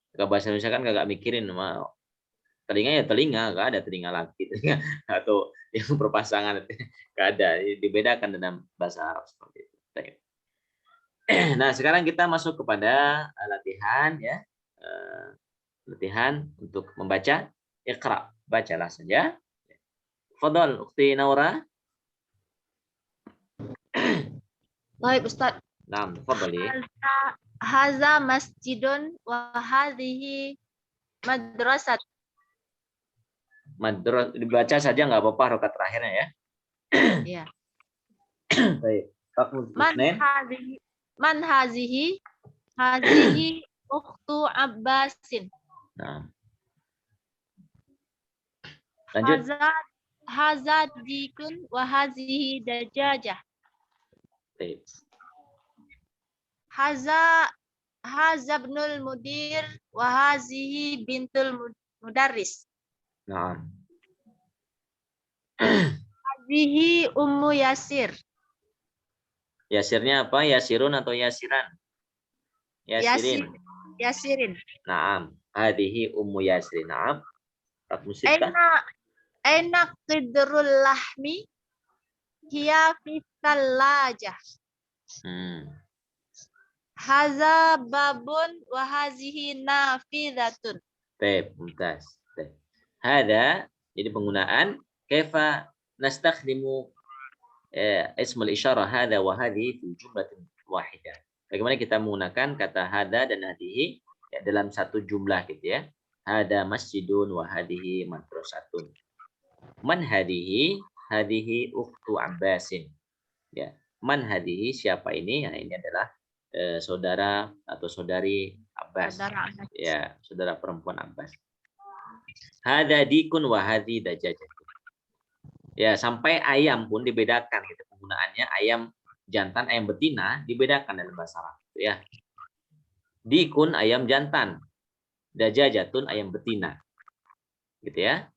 Kalau bahasa Indonesia kan kagak mikirin, telinga ya telinga, nggak ada telinga laki atau yang berpasangan, nggak ada. Dibedakan dalam bahasa Arab seperti itu. Nah sekarang kita masuk kepada latihan ya, latihan untuk membaca. Iqra, bacalah saja. Fadhal, Ukhti Naura. Baik, Ustaz. Nah, fadhali. Haza masjidun wa hadhihi madrasat. Dibaca saja nggak apa-apa rokat terakhirnya ya. Iya. Baik. Man hazihi hazihi ukhtu Abbasin. Nah. Lanjut. Haza dikun wa hazihi dajajah. Baik. Haza ibnul mudir wa hazihi bintul mudarris. Nah. Hazihi ummu Yasir. Yasirnya apa? Yasirun atau yasiran? Yasirin. Yasirin. Naam. Hadihi ummu Yasrin. Naam. Rakmu sittah. Aina qidrul lahmi hiya fi thalajah. Haza babun wa hazihi nafidatun. Baik, mumtaz. Baik. Hada, jadi penggunaan kaifa nastakhdimu ismul isyarah hada wa hadhihi fi jumlatin wahidah. Bagaimana kita menggunakan kata hada dan hadhihi ya, dalam satu jumlah gitu ya. Hada masjidun wa hadhihi madrasatun. Man hadhihi? Hadhihi ukhtu Abbasin. Ya, man hadhihi siapa ini? Nah, ini adalah saudara atau saudari Abbas. Ya, saudara perempuan Abbas. Hada dikun wa hadhi dajajatun. Ya, sampai ayam pun dibedakan gitu penggunaannya. Ayam jantan, ayam betina dibedakan dalam bahasa Arab ya. Dikun ayam jantan, dajajatun ayam betina. Gitu ya.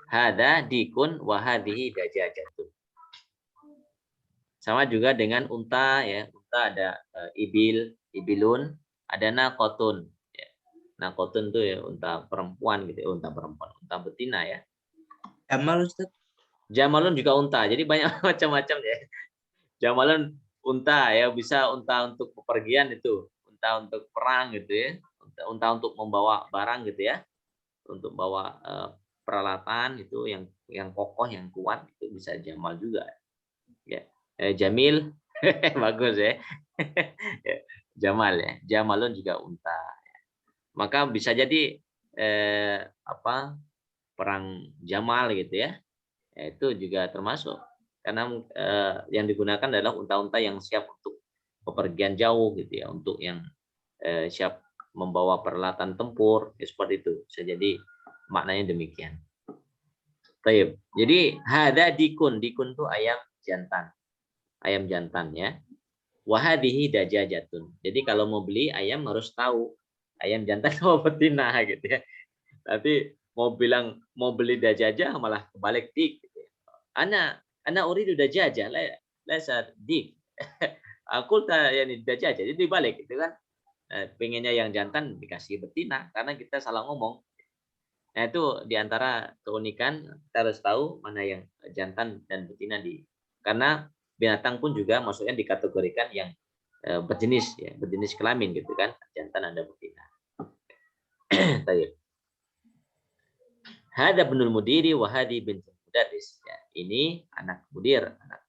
Hada dikun wa hadhihi dajajatun. Sama juga dengan unta ya. Unta ada ibilun, ada naqotun. Ya. Naqotun itu ya unta perempuan gitu ya. Unta perempuan, unta betina ya. Jamal, Ustaz. Jamalun juga unta. Jadi banyak macam-macam ya. Jamalun unta ya, bisa unta untuk bepergian itu, unta untuk perang gitu ya. Unta untuk membawa barang gitu ya. Untuk bawa peralatan itu yang kokoh, yang kuat itu bisa jamal juga. Ya. Jamil bagus ya. Jamal ya. Jamalun juga unta. Maka bisa jadi perang Jamal gitu ya. Itu juga termasuk karena yang digunakan adalah unta-unta yang siap untuk bepergian jauh gitu ya, untuk yang siap membawa peralatan tempur ya, seperti itu. Bisa jadi maknanya demikian. Baik. Jadi hada dikun itu ayam jantan ya. Wahadihi dajajatun. Jadi kalau mau beli ayam harus tahu ayam jantan atau betina gitu ya. Tapi mau beli dajajah malah kebalik dik. Gitu ya. Ana uridu dajajah, la dik. Aku yani baca aja. Jadi dibalik gitu kan. Pengennya yang jantan dikasih betina karena kita salah ngomong. Nah, itu diantara keunikan kita harus tahu mana yang jantan dan betina karena binatang pun juga maksudnya dikategorikan yang berjenis ya, berjenis kelamin gitu kan, jantan ada betina. Baik. Hada binul mudiri wa hadi bintul mudarris. Ya, ini anak mudir, anak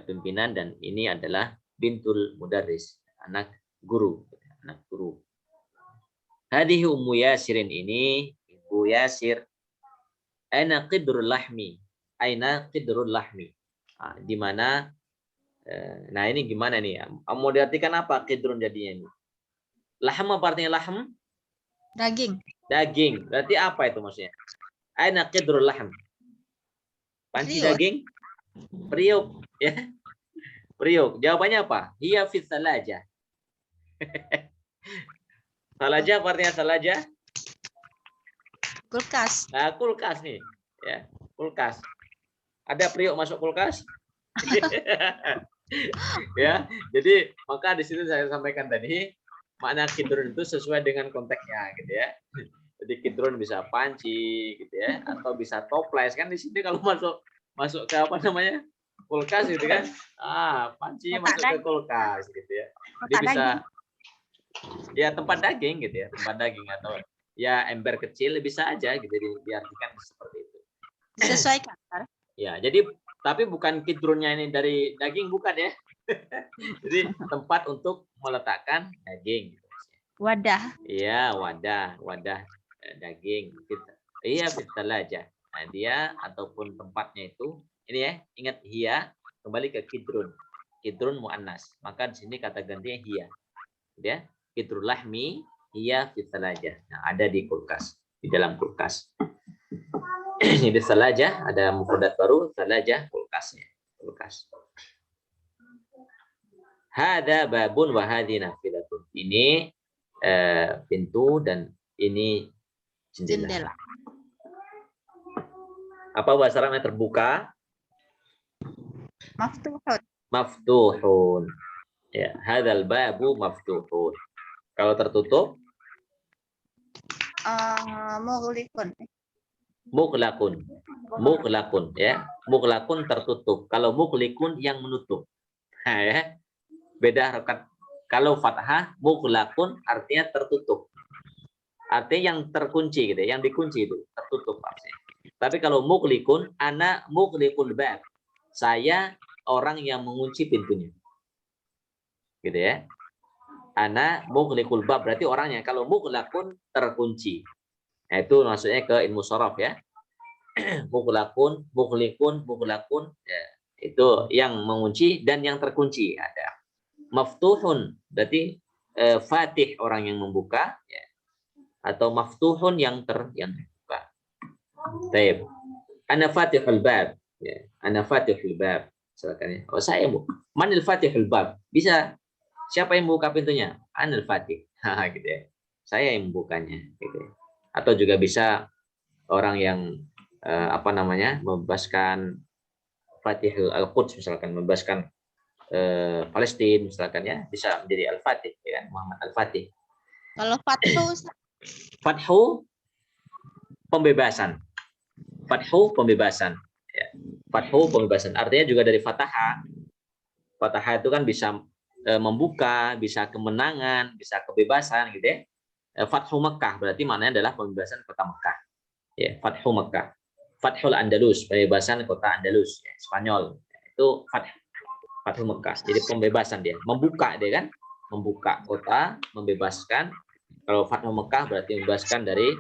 pimpinan, dan ini adalah bintul mudarris, anak guru, anak guru. Hadihi Ummu Yasirin, ini Ibu Yasir. Aina qidrul lahmi? Aina qidrul lahmi? Di mana? Nah, ini gimana nih? Mau diartikan apa qidrun jadinya ini? Lahm apa artinya lahm? Daging. Daging. Berarti apa itu maksudnya? Aina qidrul lahm? Panci Priuk. daging? Priuk, ya. Priuk. Jawabannya apa? Hiya fi salaja. Salaja apa artinya salaja? Kulkas. Nah, kulkas nih, ya, kulkas. Ada priuk masuk kulkas? Ya, jadi maka di situ saya sampaikan tadi makna kidrun itu sesuai dengan konteksnya, gitu ya. Jadi kidrun bisa panci, gitu ya, atau bisa toples kan di sini kalau masuk ke apa namanya kulkas, gitu kan? Panci Kotak masuk ke kulkas, gitu ya. Dia Kotak bisa, daging. ya tempat daging, gitu ya, tempat daging atau ya ember kecil bisa aja gitu diartikan seperti itu. Disesuaikan. Ya, jadi tapi bukan kidrunnya ini dari daging, bukan ya. Jadi tempat untuk meletakkan daging. Wadah. Iya, wadah daging. Iya, fitalaja. Nah, dia ataupun tempatnya itu ini ya, ingat hiya kembali ke kidrun. Kidrun muannas. Maka di sini kata gantinya hiya. Ya, kidrul lahmi hiya fitalaja. Nah, ada di kulkas, di dalam kulkas. Jadi salaja ada mufradat baru, salaja kulkasnya, kulkas. Hada babun wa hadhi nafilatun. Ini pintu dan ini jendela. Jendela. Apa bahasa Arabnya terbuka? Maftuhun. Maftuhun. Ya, hadzal babu maftuhun. Kalau tertutup? Mughliqun. Mughlaqun. Mughlaqun, ya. Mughlaqun tertutup. Kalau mughliqun yang menutup. Nah, ya. Beda harokat. Kalau fathah, mughlaqun artinya tertutup. Artinya yang terkunci gitu, yang dikunci itu tertutup artinya. Tapi kalau mughliqun, ana mughliqul bab. Saya orang yang mengunci pintunya. Gitu ya. Ana mughliqul bab berarti orangnya. Kalau mughlaqun terkunci. Nah, itu maksudnya ke ilmu shorof ya. Mughlaqun, mughliqun, mughlaqun, ya, itu yang mengunci dan yang terkunci ada. Maftuhun berarti fatih orang yang membuka ya. Atau maftuhun yang terbuka. Baik. Ana fatihul bab ya. Ana fatihul bab. Silakan ya. Oh, saya Bu. Manil fatihul bab? Bisa siapa yang membuka pintunya? Anil fatih. Gitu ya. Saya yang membukanya gitu ya. Atau juga bisa orang yang membebaskan Fatihul Al-Quds misalkan, membebaskan Palestina misalkan ya, bisa menjadi Al-Fatih ya, Muhammad Al-Fatih. Kalau fathu, Fathu pembebasan. Fathu pembebasan ya. Fathu pembebasan artinya juga dari Fataha. Fataha itu kan bisa membuka, bisa kemenangan, bisa kebebasan gitu ya. Fathu Mekah berarti maknanya adalah pembebasan kota Mekah. Ya, Fathu Mekah. Fathul Andalus, pembebasan kota Andalus, ya, Spanyol. Itu Fathu Mekah. Jadi pembebasan dia, membuka dia kan, membuka kota, membebaskan. Kalau Fathu Mekah berarti membebaskan dari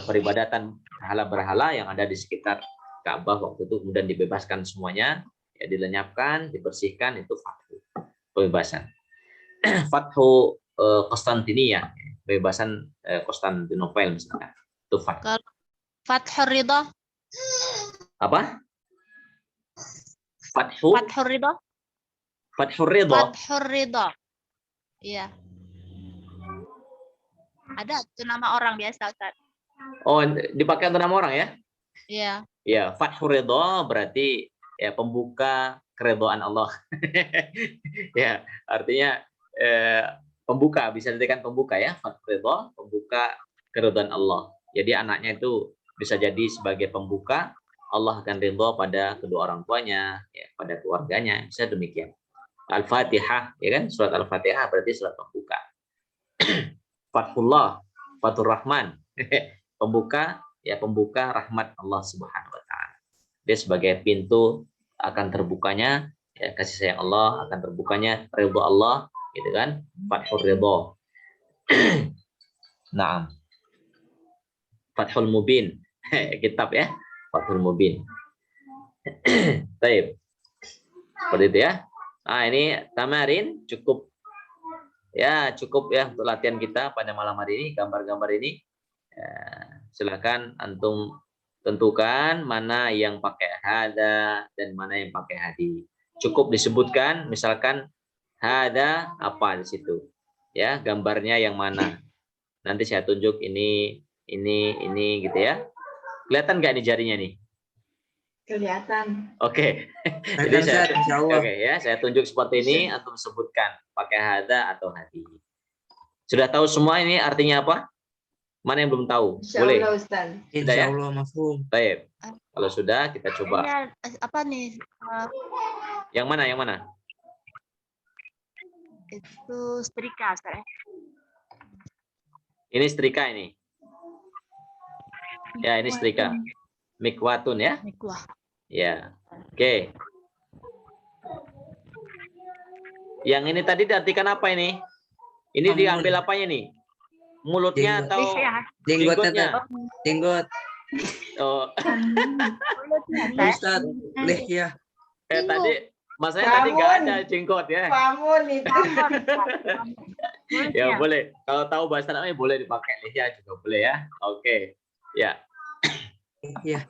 peribadatan berhala-berhala yang ada di sekitar Ka'bah waktu itu, kemudian dibebaskan semuanya, ya, dilenyapkan, dibersihkan, itu Fathu, pembebasan. Fathu Konstantinia, pembebasan Konstantinopel misalkan, itu Fathu. Fathur Ridha. Apa? Fathur Ridha. Fathur Ridha. Fathur Ridha. Iya. Ada itu nama orang biasa, Ustaz. Oh, dipakai untuk nama orang ya? Iya. Ya, Fathur Ridha berarti ya pembuka keridhaan Allah. Ya, artinya pembuka, bisa dikatakan pembuka ya, fathur ridha, pembuka keridhaan Allah. Jadi anaknya itu bisa jadi sebagai pembuka, Allah akan ridha pada kedua orang tuanya, ya, pada keluarganya, bisa demikian. Al-Fatihah, ya kan? Surat Al-Fatihah berarti surat pembuka. Fathullah, Fathur Rahman, pembuka, ya pembuka rahmat Allah Subhanahu wa taala. Dia sebagai pintu akan terbukanya, ya, kasih sayang Allah, akan terbukanya ridha Allah, gitu kan? Fathur ridha. Naam. Fathul Mubin. Kitab ya, Fathul Mubin. Baik. Seperti itu ya. Nah, ini tamarin cukup ya, cukup ya untuk latihan kita pada malam hari ini, gambar-gambar ini. Ya, silakan antum tentukan mana yang pakai hada dan mana yang pakai hadi. Cukup disebutkan misalkan hada apa di situ. Ya, gambarnya yang mana. Nanti saya tunjuk ini gitu ya. Kelihatan nggak nih jarinya nih? Kelihatan. Oke. Jadi Ustaz, insyaallah. oke ya, saya tunjuk seperti ini, antum sebutkan pakai hada atau hadi. Sudah tahu semua ini artinya apa? Mana yang belum tahu? Boleh. Insyaallah Ustaz. Sudah ya? Insyaallah mafhum. Baik. Kalau sudah kita coba. Ini apa nih? Yang mana? Yang mana? Itu setrika, Ustaz. Ini setrika ini. Ya, ini setrika. Mikwatun ya. Mikwah. Ya. Oke. Yang ini tadi diartikan apa ini? Ini Ampun. diambil apanya nih? Mulutnya Jenggot. atau Jenggotnya, jenggotnya? Ustaz. Jenggot. Oh, Ustaz, lihya. tadi masanya tadi nggak ada jenggot ya. Pamun itu. Ya boleh. Kalau tahu bahasa namanya boleh dipakai lihya juga boleh ya. Oke. Ya. Iya.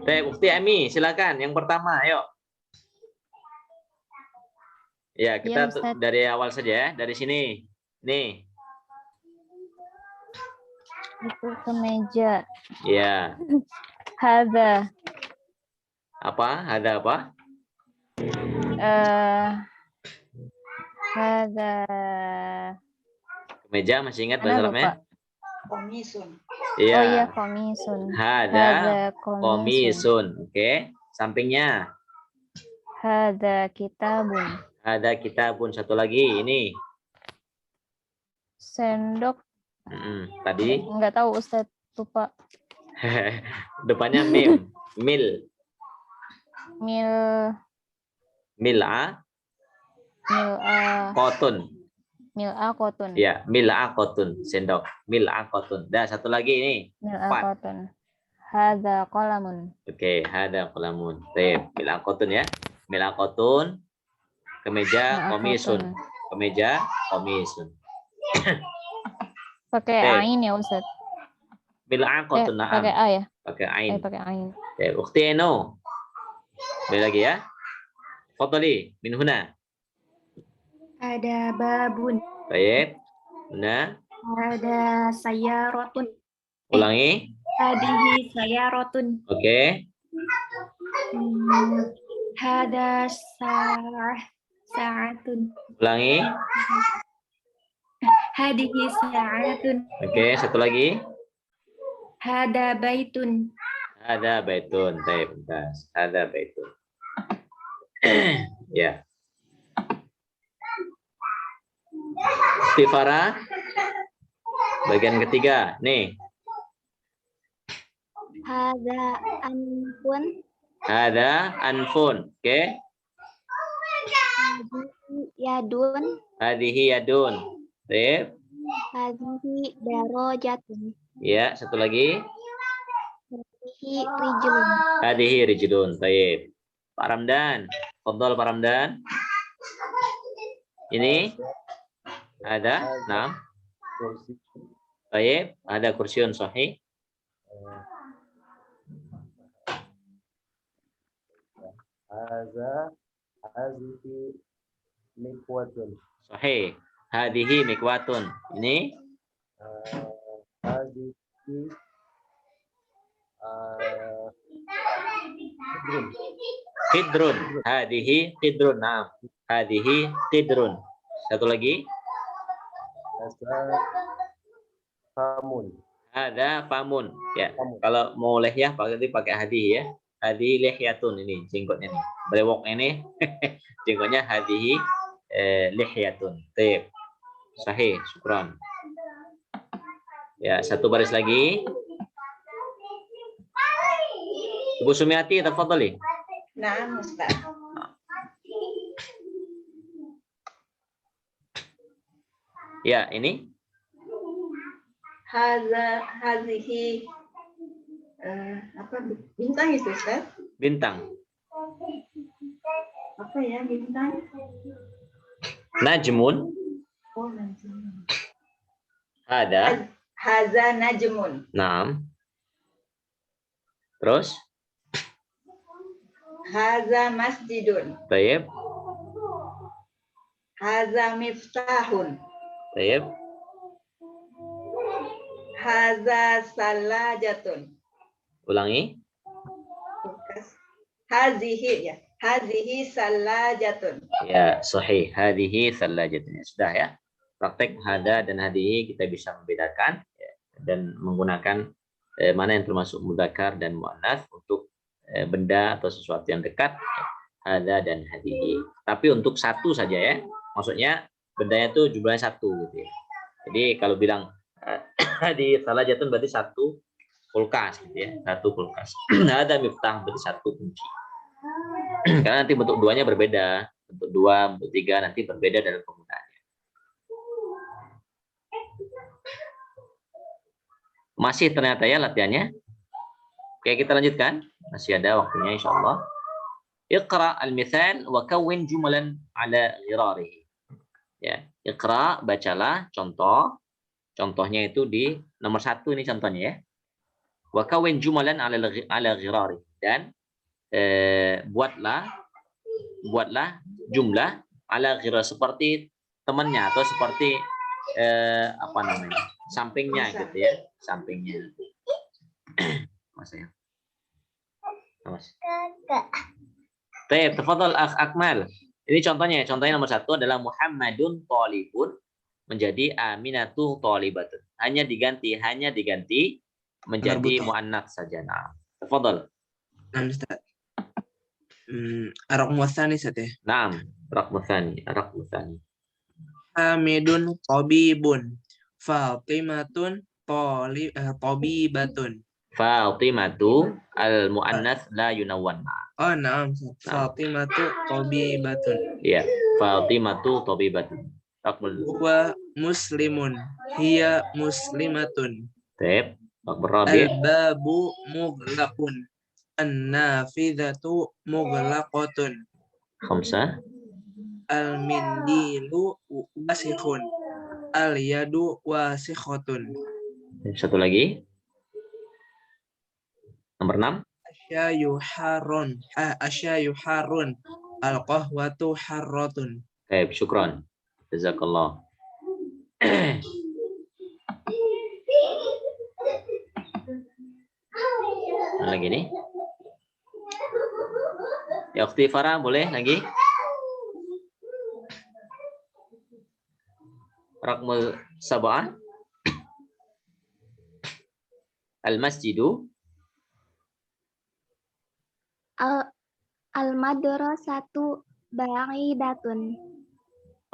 Baik, Ukti Ami, silakan. Yang pertama, ayo. Ya, kita Ustaz. dari awal saja ya, dari sini. Nih. Itu kemeja. Ya. Hada. Apa? Ada apa? Hada. Kemeja masih ingat Mana bahasa lupa? Arabnya? Komisun. Iya. Oh iya, komisun. Hada komisun. komisun. Oke. Sampingnya. Hada kitabun. Ada kitabun. Satu lagi ini. Sendok. Tadi Enggak tahu Ustadz, lupa. depannya mim. Mil. Mil'a kotun. Mil'a kotun. Ya, mil'a kotun. Sendok. Mil'a kotun. Dah, satu lagi ini. Mil'a Empat. kotun. Hada qalamun. Oke, ada kolamun. Mil'a kotun ya. Mil'a kotun. Kemeja Mil'a komisun. kotun. Kemeja komisun. Pakai Oke. ain ya Ustadz. Mil'a kotun. Pakai Naam. a ya? Pakai ain. Pakai ain. Ukti Eno. Balik lagi ya. Fadhali min huna. Ada babun. Baik. Huna. Ada sayaratun. Ulangi. Hadihi sayaratun. Oke. Hada sa'atun. Ulangi. Hadihi sa'atun. Oke, satu lagi. Hada baitun. Ada baitun. Baik, bentar. Ada baitun. Ya. Tifara. Bagian ketiga. Nih. Hada anfun. Ada anfun. Oke. Yadun. Hadihi yadun. Baik. Hadihi darajatun. Ya, satu lagi. Hadihi rijlun. Hadihi rijlun. Baik. Pak Ramdan. Fadhal Pak Ramdan. Ini ada. Nah. kursi Baik. Ada kursiun sahih. hazihi mikwatun. Sahih. Hadihi mikwatun. Ini Hazihi hidrun. Qidrun. Hadihi qidrun. Nah, hadihi qidrun. Satu lagi. Hasa famun. Ada famun. Ya. Famun. Kalau mau lehyah pakai hadihi ya. Hadihi lihyatun ini jenggotnya nih. Brewok ini jenggotnya hadihi lihyatun. Tip. Sahih, syukran. Ya, satu baris lagi. Ibu Sumiati, tafadhali. Naam, Ustaz. Ya, ini Hazihi apa bintang itu, Ustaz? bintang. Apa ya bintang? Najmun. Oh, najmun. Ada. Haza najmun. Naam. Terus, Haza masjidun. tayyib, Haza miftahun. tayyib. Haza salajatun. Ulangi. Hazihi ya. Hazihi salajatun. Ya, sahih. Hadihi thalajatun. Sudah ya. Praktek hada dan hadihi kita bisa membedakan ya, dan menggunakan mana yang termasuk mudzakkar dan muannats untuk benda atau sesuatu yang dekat, hada dan hadihi. Tapi untuk satu saja ya. Maksudnya bendanya itu jumlahnya satu gitu ya. Jadi kalau bilang hadihi thalajatun berarti satu kulkas gitu ya. Satu kulkas. Ada miftah berarti satu kunci. Karena nanti bentuk duanya berbeda. Bentuk dua, bentuk tiga nanti berbeda dalam penggunaannya. Masih ternyata ya latihannya. Oke, kita lanjutkan. Masih ada waktunya insyaallah. Iqra al-mithal wa kawwin jumalan ala ghirarihi. Ya, iqra, bacalah contoh. Contohnya itu di nomor 1 ini contohnya ya. Wa kawwin jumalan ala ghirari. Dan buatlah jumlah ala ghirari seperti temannya atau seperti apa namanya? Sampingnya gitu ya, sampingnya. Mas ya. Mas. Baik, tafadhal Akmal. Ini contohnya nomor 1 adalah Muhammadun Thalibun menjadi Aminatu Thalibatun. Hanya diganti menjadi muannats saja. Nah, tafadhal. Nah, Ustaz. Ar-raqmu tsani Ustaz. Naam, raqmu tsani. Hamidun tabibun. Fatimatun tabibatun. Fatimatu al-muannats la yunawwan. Oh, na'am. Fatimatu tabibatun. Ya, Fatimatu tabibatun. Raqmul Huwa muslimun. Hiya muslimatun. Baik, raqmul rabi'. Al-babu mughlaqun. An-nafidhatu mughlaqatun. Khamsah. Al-mindilu wasikhun. Al-yadu wasikhatun. Satu lagi. Nomor 6. Asyayu harun. Al-qahwatu harratun. Baik, syukran. Jazakallah. Lagi nih. Ya, Ukhti Farah boleh lagi? Raqmul sab'ah. Al-masjidu. Al-madrasatu ba'idatun.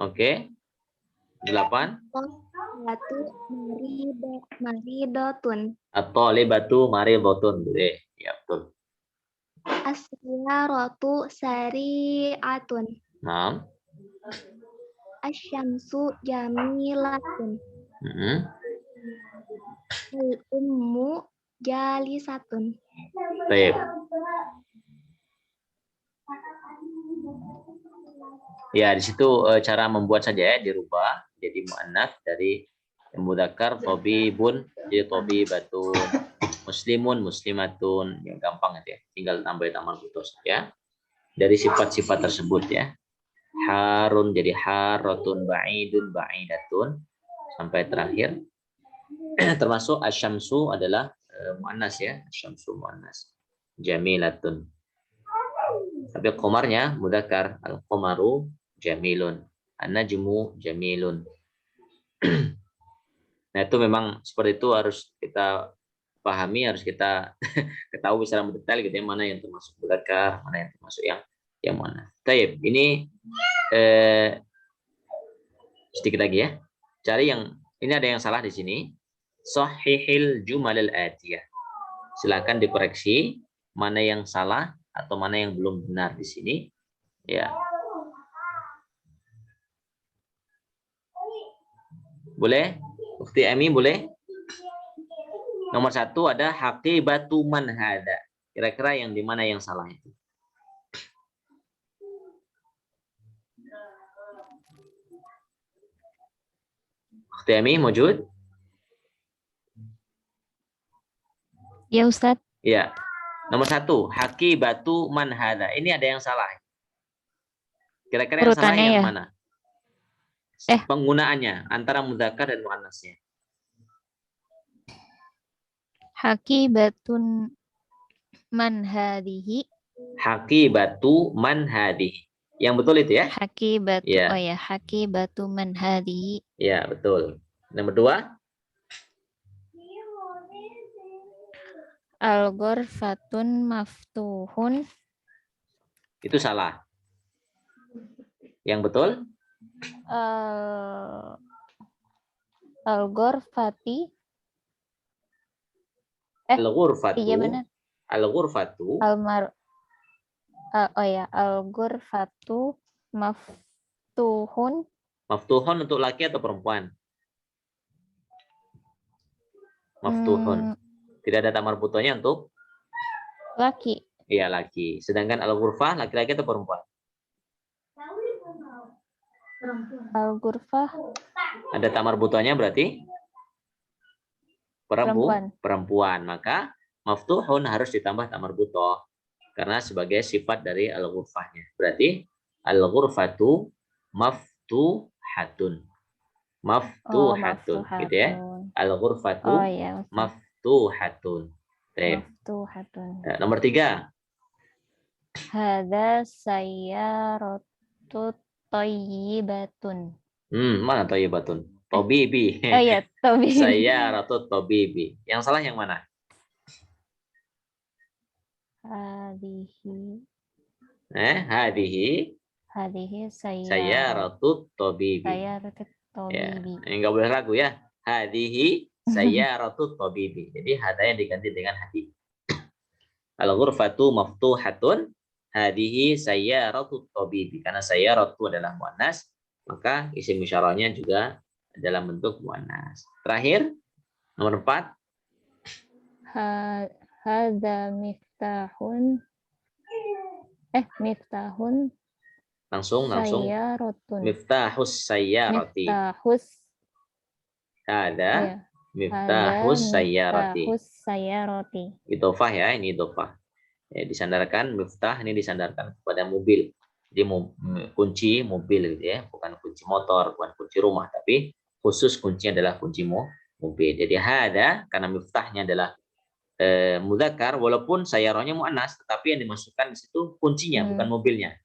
Oke. 8. Batu maridatun. At-talibatu maridhatun. Boleh. Ya, betul. As-siyaratu sari'atun. 6. Asy-syamsu jamilatun. Al-ummu jalisatun. Baik. Ya, di situ cara membuat saja ya, dirubah jadi muannats dari mudzakkar tabibun jadi tabibatun, muslimun muslimatun, yang gampang itu ya. Tinggal tambahin amal putus ya. Dari sifat-sifat tersebut ya. Harun jadi harratun, ba'idun ba'idatun sampai terakhir. Termasuk asyamsu adalah muannas ya, asyamsu muannas. Jamilatun. Tapi qamarnya mudzakkar. Al-qamaru jamilun. An-najmu jamilun. Nah, itu memang seperti itu harus kita pahami, harus kita ketahui secara mendetail gitu ya, mana yang termasuk mudzakkar, mana yang termasuk yang mana. Baik, ini sedikit lagi ya. Cari yang ini ada yang salah di sini. Shahihil jumalil atiyah. Silakan dikoreksi mana yang salah atau mana yang belum benar di sini. Ya. Boleh? Bukti Emi boleh? Nomor 1 ada haqibatu man hada. Kira-kira yang di mana yang salah itu? Bukti Emi mujud? Ya Ustadz. Ya. Nomor 1, haqibatu man hada. Ini ada yang salah. Kira-kira yang salah Urutannya yang ya? mana? Penggunaannya antara mudzakkar dan muannasnya. Hakibatun man hadhihi. Haqibatu man hadihi. Yang betul itu ya? Hakibatu. Ya. Oh ya, hakibatu man hadhihi. Ya, betul. Nomor 2, Al-ghurfatun maftuhun. itu salah. Yang betul? Al-ghurfati. Al-ghurfatu. Iya benar. Al-ghurfatu. Oh ya, al-ghurfatu maftuhun. Maftuhun untuk laki atau perempuan? Maftuhun. Tidak ada tamar butonya untuk Laki. iya laki. Sedangkan al-ghurfah laki-laki atau perempuan? Al-ghurfah Ada tamar butonya berarti perempuan. perempuan. Maka maftuhun harus ditambah tamar butoh karena sebagai sifat dari al-ghurfahnya. Berarti al-ghurfatu maftuhatun. Maftuhatun, gitu ya. Al-ghurfatu Oh ya. maftuhatun. Maftuhatun. Nomor 3. Hadza sayyaratu thayyibatun. Mana thayyibatun? Tabibi. Oh iya, tabibi. Sayyaratu tabibi. Yang salah yang mana? Hadihi. Hadihi Sayyaratu sayyaratu tabibi. Ya, tabibi. ini nggak boleh ragu ya. Hadihi sayyaratu tabibi. Jadi hadanya diganti dengan hadi. Al-ghurfatu maftuhatun. Hadihi sayyaratu tabibi. Karena sayyaratu adalah muannas, maka isim isyarahnya juga dalam bentuk muannas. Terakhir, nomor 4. Hadza miftahun. Miftahun. Langsung. Sayyaratun. Miftahus sayyarati. Ada miftahus sayyarati. Miftahus sayyarati. Idhofah ya, ini idhofah. Ya, disandarkan miftah ini disandarkan kepada mobil. Jadi kunci mobil gitu ya, bukan kunci motor, bukan kunci rumah, tapi khusus kuncinya adalah kunci mobil. Jadi hada karena miftahnya adalah mudzakkar walaupun sayyarahnya muannas, tetapi yang dimasukkan di situ kuncinya bukan mobilnya.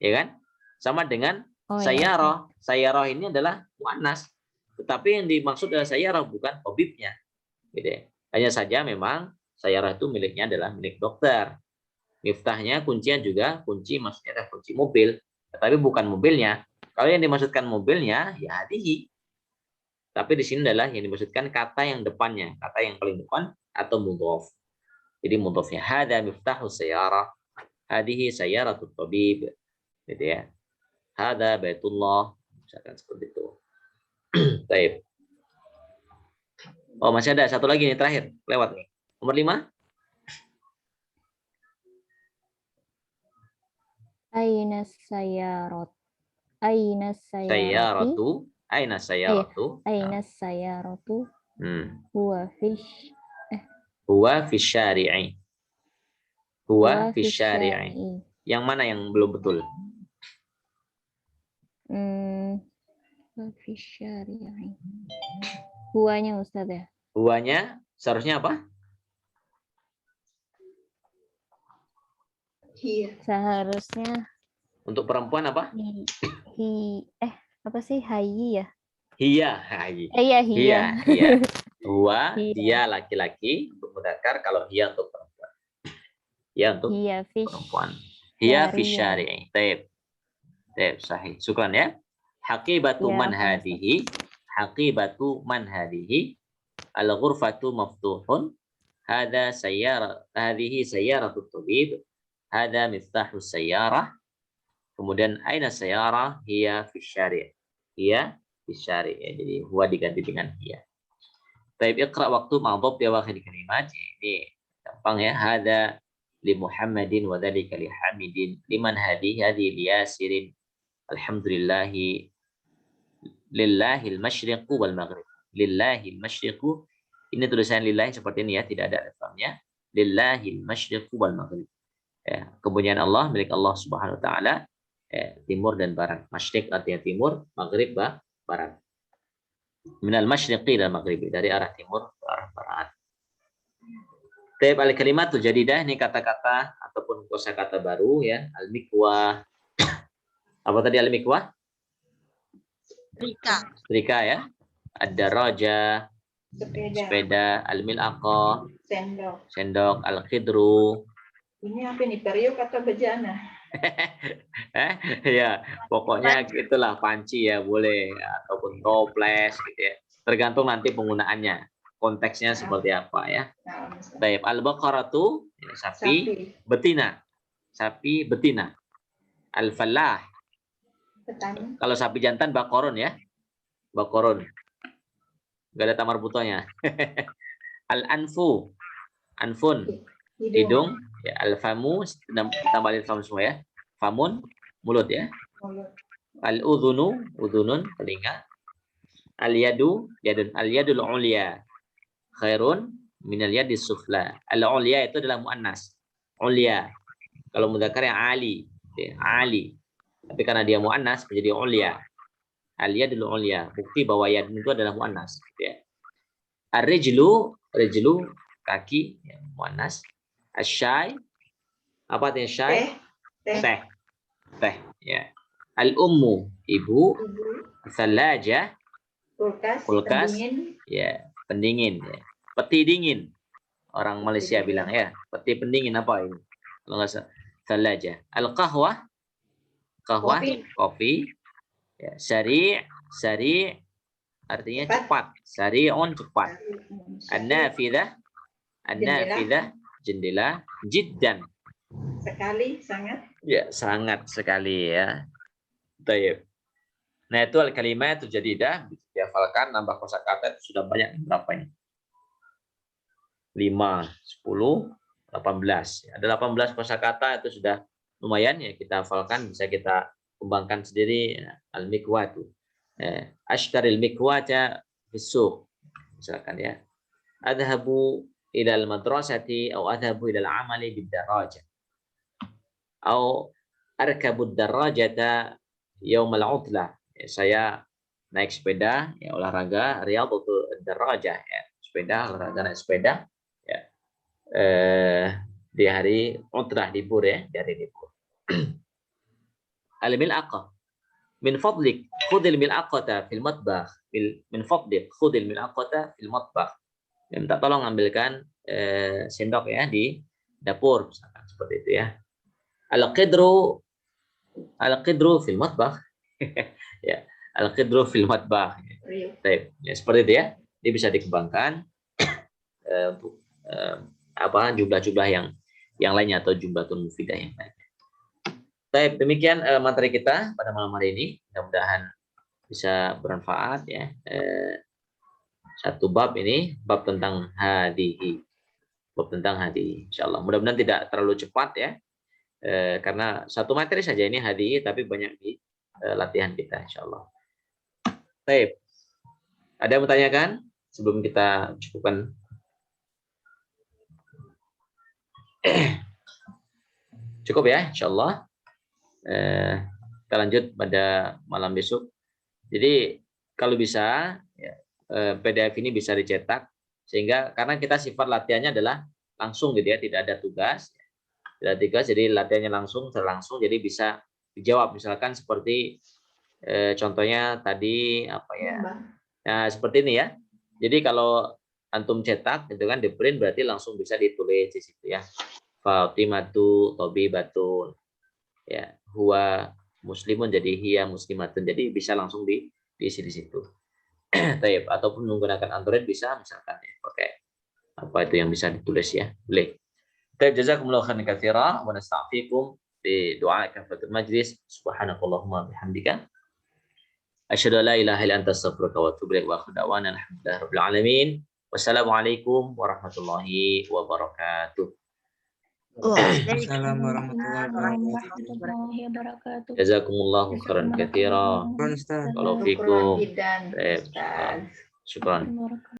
Ya kan? Sama dengan sayyarah. Sayyarah ini adalah muannas, tetapi yang dimaksud adalah sayyarah bukan tabibnya. Gitu ya. Hanya saja memang sayyarah itu miliknya adalah milik dokter. Miftahnya kuncinya juga kunci, maksudnya adalah kunci mobil, tetapi bukan mobilnya. Kalau yang dimaksudkan mobilnya ya hadihi. Tapi di sini adalah yang dimaksudkan kata yang depannya, kata yang paling depan atau mudhof. Jadi mudhofnya hada miftahu sayyarah, hadihi sayyaratut tabib. Gitu ya. Hada baitullah, misalkan seperti itu. Baik. Oh, masih ada satu lagi nih terakhir, lewat nih. Nomor 5. Aina sayyarat. Aina Sayyaratu. Aina sayyaratu. Aina sayyaratu. Huwa fi syari'i. Huwa fi syari'i. Yang mana yang belum betul? Fi syari'i. Huwanya Ustaz ya? Huwanya seharusnya apa? Hiya. Seharusnya Untuk perempuan apa? apa sih hayi ya? Hiya. Hayi. Iya, Hiya. Hiya. Huwa, Hiya. dia laki-laki. Untuk mudzakkar, kalau hiya untuk perempuan. Hiya untuk Hiya fish. perempuan. Hiya fi Syariah. syari'i. Taib. Taib, sahih. Syukran ya. Haqibatu Ya, man apa, Ustaz? hadihi. Haqibatu man hadihi. Al-ghurfatu maftuhun. Hada sayyara. Hadihi sayyaratu tabib. Hada miftahu sayyarah. Kemudian aina sayyarah? Hiya fi syari'. Hiya fi syari'. Ya, jadi huwa diganti dengan hiya. Taib, iqra waktu ma'dhab ya wakhir kalimat. Ini gampang ya. Hada li Muhammadin wa dzalika li Hamidin. Liman hadi li Yasirin. Alhamdulillahi lillahil masyriqu wal maghrib. Lillahil masyriqu. Ini tulisan lillahi seperti ini ya, tidak ada alif lamnya. Lillahil masyriqu wal maghrib. Ya, kepunyaan Allah, milik Allah Subhanahu wa taala, timur dan barat. Masyriq artinya timur, maghrib barat. Minal masyriqi dan maghribi, dari arah timur ke arah barat. Taib, al kalimatul jadidah, ini kata-kata ataupun kosakata baru ya. Al mikwah. Apa tadi al mikwah? Setrika ya. Ad-daraja, Sepeda. sepeda. Al milaqah, Sendok. sendok. Al khidru. Ini apa nih? Periuk atau bejana? Ya, pokoknya itulah panci ya, boleh ataupun toples gitu ya. Tergantung nanti penggunaannya. Konteksnya seperti apa ya. Nah, misalnya. Baik, al-baqaratu, ya, sapi betina. Sapi betina. Al-falah. Petani. Kalau sapi jantan bakoron ya. Bakoron. Enggak ada tamar butonya. Al-anfu. Anfun. Hidung. Ya, al-famu, tambahin famu semua ya. Famun, mulut ya. Mulut. Al-udhunu, udhunun, telinga. Al-yadu, yadun. Al-yadul ulya. Khairun minal yadis sufla. Al-ulya itu adalah muannas. Ulya. Kalau mudzakkar yang ali, ya, ali. Tapi karena dia muannas menjadi ulya. Al-yadul ulya. Bukti bahwa yad itu adalah muannas, ya. Ar-rijlu, rijlu kaki, ya, muannas. Asyai, apa artinya syai? Teh. Teh, ya. Al-ummu, ibu. Thallaja, kulkas, Pendingin. ya, pendingin, ya. Peti dingin. Orang Malaysia bilang ya, peti pendingin apa ini? Kalau nggak salah, thallaja. Al-qahwah, qahwah, kopi. Ya, sari artinya cepat. Sari'un, cepat. An-nafidah, jendela. Jiddan. Sekali, sangat. Ya, sangat sekali ya. Baik. Nah, itu al-kalimat jadidah, dihafalkan, nambah kosakata itu sudah banyak. Berapa ini? 5, 10, 18. Ada 18 kosakata itu sudah lumayan ya, kita hafalkan, bisa kita kembangkan sendiri. Al-mikwatu. Ashtaril mikwata fis-suq. Misalkan ya. Adhabu ila al-madrasati atau adhabu ila al-amali bid-darajah. Atau arkabud darajata yaumal utlah. Ya, saya naik sepeda, ya, olahraga riyadhatul darajah, ya, sepeda, olahraga naik sepeda, ya, di hari utlah, libur ya, di hari libur. Al-mil'aqah, min fadlik khudil mil'aqata fil matbakh, min fadlik khudil mil'aqata fil matbakh. Minta tolong ambilkan sendok ya di dapur, misalkan seperti itu ya. Al-qidru fil matbakh. Ya, al-qidru fil matbakh. Ya, seperti itu ya. Dia bisa dikembangkan untuk apa jumlah-jumlah yang lainnya atau jumlah mufidah yang lainnya. Baik, demikian materi kita pada malam hari ini. Mudah-mudahan bisa bermanfaat ya. Satu bab ini, bab tentang hadihi. Bab tentang hadihi, insyaallah. Mudah-mudahan tidak terlalu cepat ya. Karena satu materi saja ini hadihi, tapi banyak di latihan kita, insyaallah. Baik. Ada yang bertanyakan sebelum kita cukupkan? Cukup ya, insyaallah. Kita lanjut pada malam besok. Jadi kalau bisa ya, PDF ini bisa dicetak sehingga karena kita sifat latihannya adalah langsung gitu ya, tidak ada tugas. Dilatihkan, jadi latihannya langsung, terlangsung, jadi bisa dijawab. Misalkan seperti contohnya tadi apa ya? Mbak. Nah, seperti ini ya. Jadi kalau antum cetak gitu kan, di print berarti langsung bisa ditulis di situ ya. Fatimatu Tobibatun. Ya, huwa muslimun jadi hiya muslimatun. Jadi bisa langsung diisi di situ. Taib, ataupun menggunakan Android bisa misalkan ya, pakai apa itu yang bisa ditulis ya. Boleh. Taib, jazakumullahu khairan katsira wa nasta'fikum bi du'a kafatul majlis. Subhanakallahumma bihamdika asyhadu an la ilaha illa anta astaghfiruka wa atubu ilaik wa akhiru da'wana alhamdulillahirabbil alamin. Wassalamualaikum warahmatullahi wabarakatuh. Assalamualaikum warahmatullahi wabarakatuh. warahmatullahi wabarakatuh. Jazakumullahu khairan katsira. Syukran, Ustaz. Kalau Syukran fikum. jiddan, Taib, Ustaz. syukran. Barakallahu.